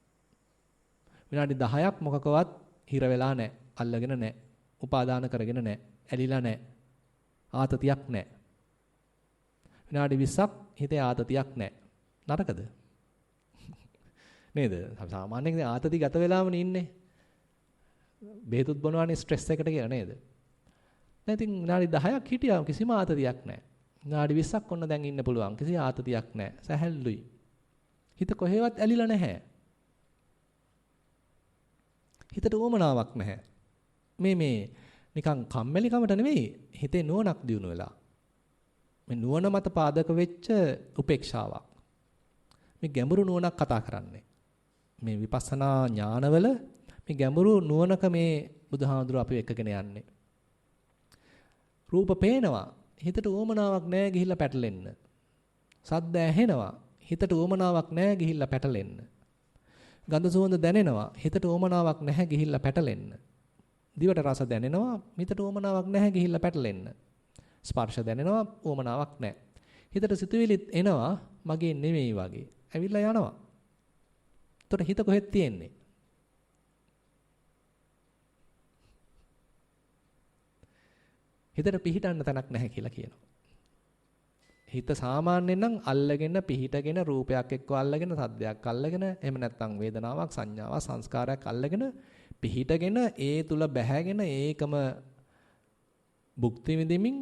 විනාඩි 10ක් මොකකවත් හිර වෙලා නැහැ. අල්ලගෙන නැහැ. උපාදාන කරගෙන නැහැ. ඇලිලා නැහැ. ආතතියක් නැහැ. විනාඩි 20ක් හිතේ ආතතියක් නැහැ. නරකද? නේද? සාමාන්‍යයෙන් ආතති ගත වෙලාමනේ ඉන්නේ. බෙහෙතුත් බොනවානේ ස්ට්‍රෙස් එකට කියලා නේද? දැන් ඉතින් විනාඩි 10ක් හිටියා කිසිම ආතතියක් නැහැ. විනාඩි 20ක් ඔන්න දැන් ඉන්න පුළුවන්. කිසි ආතතියක් නැහැ. සැහැල්ලුයි. හිත කොහෙවත් ඇලිලා නැහැ. හිතට උවමනාවක් නැහැ. මේ නිකන් කම්මැලිකමට නෙවෙයි හිතේ නුවණක් දිනු වෙලා. මේ නුවණ මත පාදක වෙච්ච උපේක්ෂාවක්. මේ ගැඹුරු නුවණක් කතා කරන්නේ. මේ විපස්සනා ඥානවල මේ ගැඹුරු නුවණක මේ බුදුහාඳුර අපි එක්කගෙන යන්නේ. රූප පේනවා. හිතට උවමනාවක් නැහැ ගිහිල්ලා පැටලෙන්න. සද්ද ඇහෙනවා. හිතට උවමනාවක් නැහැ ගිහිල්ලා පැටලෙන්න. ගඳ සුවඳ දැනෙනවා. හිතට උවමනාවක් නැහැ ගිහිල්ලා පැටලෙන්න. දිවට රස දැනෙනවා. හිතට උවමනාවක් නැහැ ගිහිල්ලා පැටලෙන්න. ස්පර්ශ දැනෙනවා. උවමනාවක් නැහැ. හිතට සිතුවිලිත් එනවා. මගේ නෙමෙයි වගේ. ඇවිල්ලා යනවා. එතකොට හිත කොහෙද තියෙන්නේ? හිතට පිහිටන්න තැනක් නැහැ කියලා කියනවා. හිත සාමාන්‍යයෙන් නම් අල්ලගෙන පිහිටගෙන රූපයක් එක්ක අල්ලගෙන සද්දයක් අල්ලගෙන එහෙම නැත්නම් වේදනාවක් සංඥාවක් සංස්කාරයක් අල්ලගෙන පිහිටගෙන ඒ තුල බැහැගෙන ඒකම භුක්ති විඳින්මින්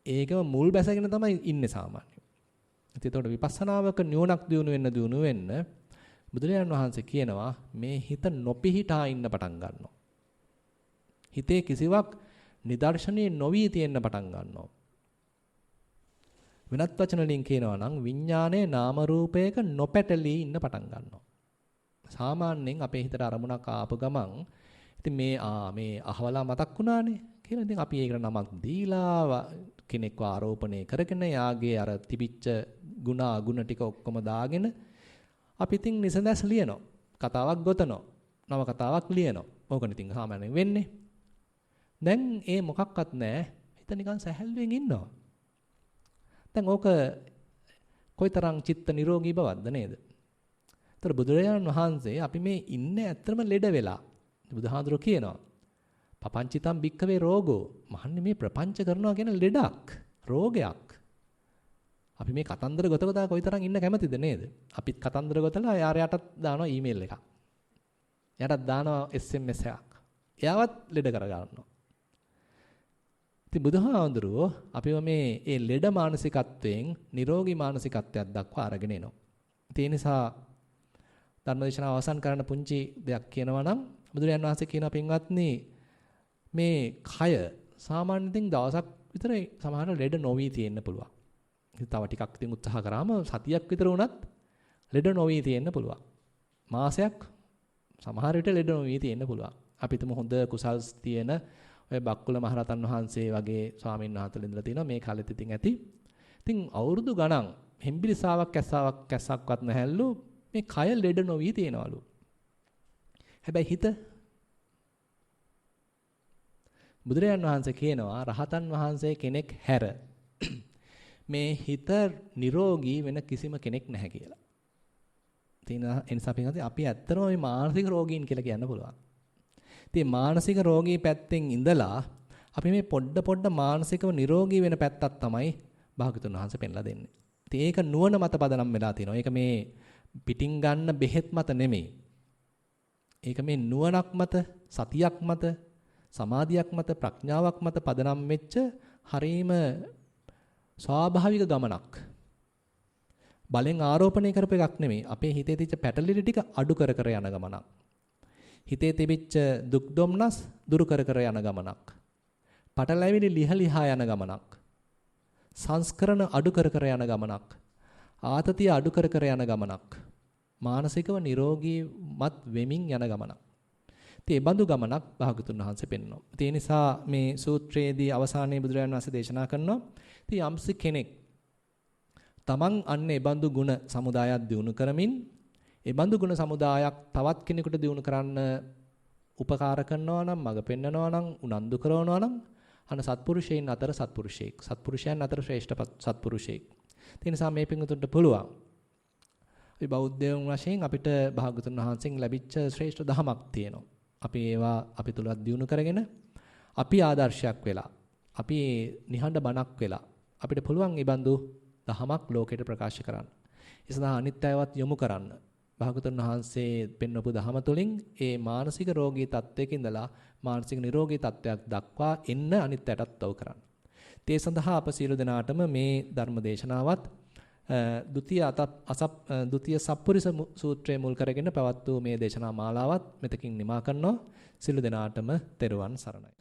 ඒකම මුල් බැසගෙන තමයි ඉන්නේ සාමාන්‍යයෙන්. එතකොට විපස්සනාවක නුවණක් දිනු වෙන්න බුදුරජාණන් වහන්සේ කියනවා මේ හිත නොපිහිටා ඉන්න පටන් ගන්නවා. හිතේ කිසිවක් නිදර්ශනීය නොවි තියෙන්න පටන් ගන්නවා. වෙනත් වචන වලින් කියනවා නම් විඥානයේ නාම රූපයක නොපැටලී ඉන්න පටන් ගන්නවා. සාමාන්‍යයෙන් අපේ හිතට අරමුණක් ආපු ගමන් ඉතින් මේ අහවලා මතක් වුණානේ කියලා ඉතින් අපි ඒකට නමක් දීලා කෙනෙක්ව ආරෝපණය කරගෙන යාගේ අර තිබිච්ච ಗುಣ අගුණ ටික ඔක්කොම දාගෙන අපි ඉතින් නිසඳස් ලියනවා. කතාවක් ගොතනවා. නව කතාවක් ලියනවා. ඕකනේ ඉතින් සාමාන්‍යයෙන් වෙන්නේ. දැන් ඒ මොකක්වත් නැහැ. හිත නිකන් සැහැල්ලුවෙන් ඉන්නවා. දැන් ඕක කොයිතරම් චිත්ත නිරෝගී බවක්ද නේද? ඒතර බුදුරජාණන් වහන්සේ අපි මේ ඉන්නේ ඇත්තම ලෙඩ වෙලා. බුදුහාඳුර කියනවා. පපංචිතම් භික්ඛවේ රෝගෝ. මහන්නේ මේ ප්‍රපංච කරනවා කියන ලෙඩක්, රෝගයක්. අපි මේ කතන්දර ගොතකතා කොයිතරම් ඉන්න කැමතිද නේද? අපිත් කතන්දර ගොතලා යාරයටත් දානවා ඊමේල් එකක්. එයාටත් දානවා SMS එකක්. එයාවත් ලෙඩ කරගන්නවා. ඉතින් බුදුහාඳුරෝ අපිව මේ ලෙඩ මානසිකත්වයෙන් නිරෝගී මානසිකත්වයක් දක්වා අරගෙන එනවා. ඒ නිසා ධර්මදේශනාව අවසන් කරන්න පුංචි දෙයක් කියනවා නම් බුදුරජාණන් වහන්සේ කියනවා පින්වත්නි මේ කය සාමාන්‍යයෙන් දවසක් විතර සමහර ලෙඩ නොවි තියෙන්න පුළුවන්. තව ටිකක් ඉතින් උත්සාහ කරාම සතියක් විතර වුණත් ලෙඩ නොවි තියෙන්න පුළුවන්. මාසයක් සමහර විට ලෙඩ නොවි තියෙන්න පුළුවන්. අපි හිතමු හොඳ කුසල් තියෙන ඔය බක්කුල මහරතන් වහන්සේ වගේ ස්වාමීන් වහන්සේලා ඉඳලා තිනවා මේ කාලෙත් ඉතින් ඇති. ඉතින් අවුරුදු ගණන් හෙම්බිරිසාවක් කැස්සක්වත් නැහැලු මේ කය ලෙඩ නොවි තියනවලු. හැබැයි හිත බුදුරජාන් වහන්සේ කියනවා රහතන් වහන්සේ කෙනෙක් හැර මේ හිත නිරෝගී වෙන කිසිම කෙනෙක් නැහැ කියලා. ඒ නිසා අපි ඇත්තටම මේ මානසික රෝගීන් කියලා කියන්න පුළුවන්. ඉතින් මානසික රෝගී පැත්තෙන් ඉඳලා අපි මේ පොඩ මානසිකව නිරෝගී වෙන පැත්තක් තමයි භාගතුන් වහන්සේ පෙන්ලා දෙන්නේ. ඉතින් ඒක නුවණ මත පදනම් වෙලා තියෙනවා. ඒක මේ පිටින් ගන්න බෙහෙත් මත නෙමෙයි. ඒක මේ නුවණක් මත, සතියක් මත, සමාධියක් මත, ප්‍රඥාවක් මත පදනම් වෙච්ච හරීම ස්වාභාවික ගමනක්. බලෙන් ආරෝපණය කරපු එකක් නෙමෙයි. අපේ හිතේ තියච්ච පැටලිලි ටික අඩු කර කර යන ගමනක්. හිතේ තිබිච්ච දුක් දුම්නස් දුරු කර කර යන ගමනක්. පටලැවිලි ලිහලිහා යන ගමනක්. සංස්කරණ අඩු කර කර යන ගමනක්. ආතතිය අඩු කර කර යන ගමනක්. මානසිකව නිරෝගීමත් වෙමින් යන ගමනක්. ඉතින් ඒ බඳු ගමනක් භාගතුන් වහන්සේ පෙන්වනවා. ඒ නිසා මේ සූත්‍රයේදී අවසානයේ බුදුරජාණන් වහන්සේ දේශනා කරනවා. ඉතින් යම්සි කෙනෙක් තමන් අන්න ඒ බඳු ගුණ සමුදායක් දිනු කරමින් ඒ බඳු ගුණ සමුදායක් තවත් කෙනෙකුට දිනු කරන්න උපකාර කරනවා නම් මඟ පෙන්නනවා නම් උනන්දු කරනවා නම් අන්න සත්පුරුෂයන් අතර සත්පුරුෂයෙක්. සත්පුරුෂයන් අතර ශ්‍රේෂ්ඨ සත්පුරුෂයෙක්. ඒ නිසා මේ පිංගුතුන්ට පුළුවන්. අපි බෞද්ධයන් වශයෙන් අපිට භාගතුන් වහන්සේගෙන් ලැබිච්ච ශ්‍රේෂ්ඨ දහමක් තියෙනවා. අපි ඒවා අපි තුලත් දිනු කරගෙන අපි ආදර්ශයක් වෙලා අපි නිහඬ බණක් වෙලා අපිට පුළුවන් මේ බඳු දහමක් ලෝකයට ප්‍රකාශ කරන්න. ඒ සඳහා අනිත් අයවත් යොමු කරන්න. භාගතුන් වහන්සේ පෙන්වපු දහම තුළින් ඒ මානසික රෝගී තත්ත්වයක ඉඳලා මානසික නිරෝගී තත්ත්වයක් දක්වා එන්න අනිත් අයටත් උදව් කරන්න. ඒ සඳහා අප සියලු දෙනාටම මේ ධර්ම දේශනාවත් ဒုတိယ ද්විතීය සප්පුරිස සූත්‍රය මුල් කරගෙන පවත් වූ මේ දේශනා මාලාවත් මෙතකින් නිමා කරනවා. සියලු දෙනාටම තෙරුවන් සරණයි.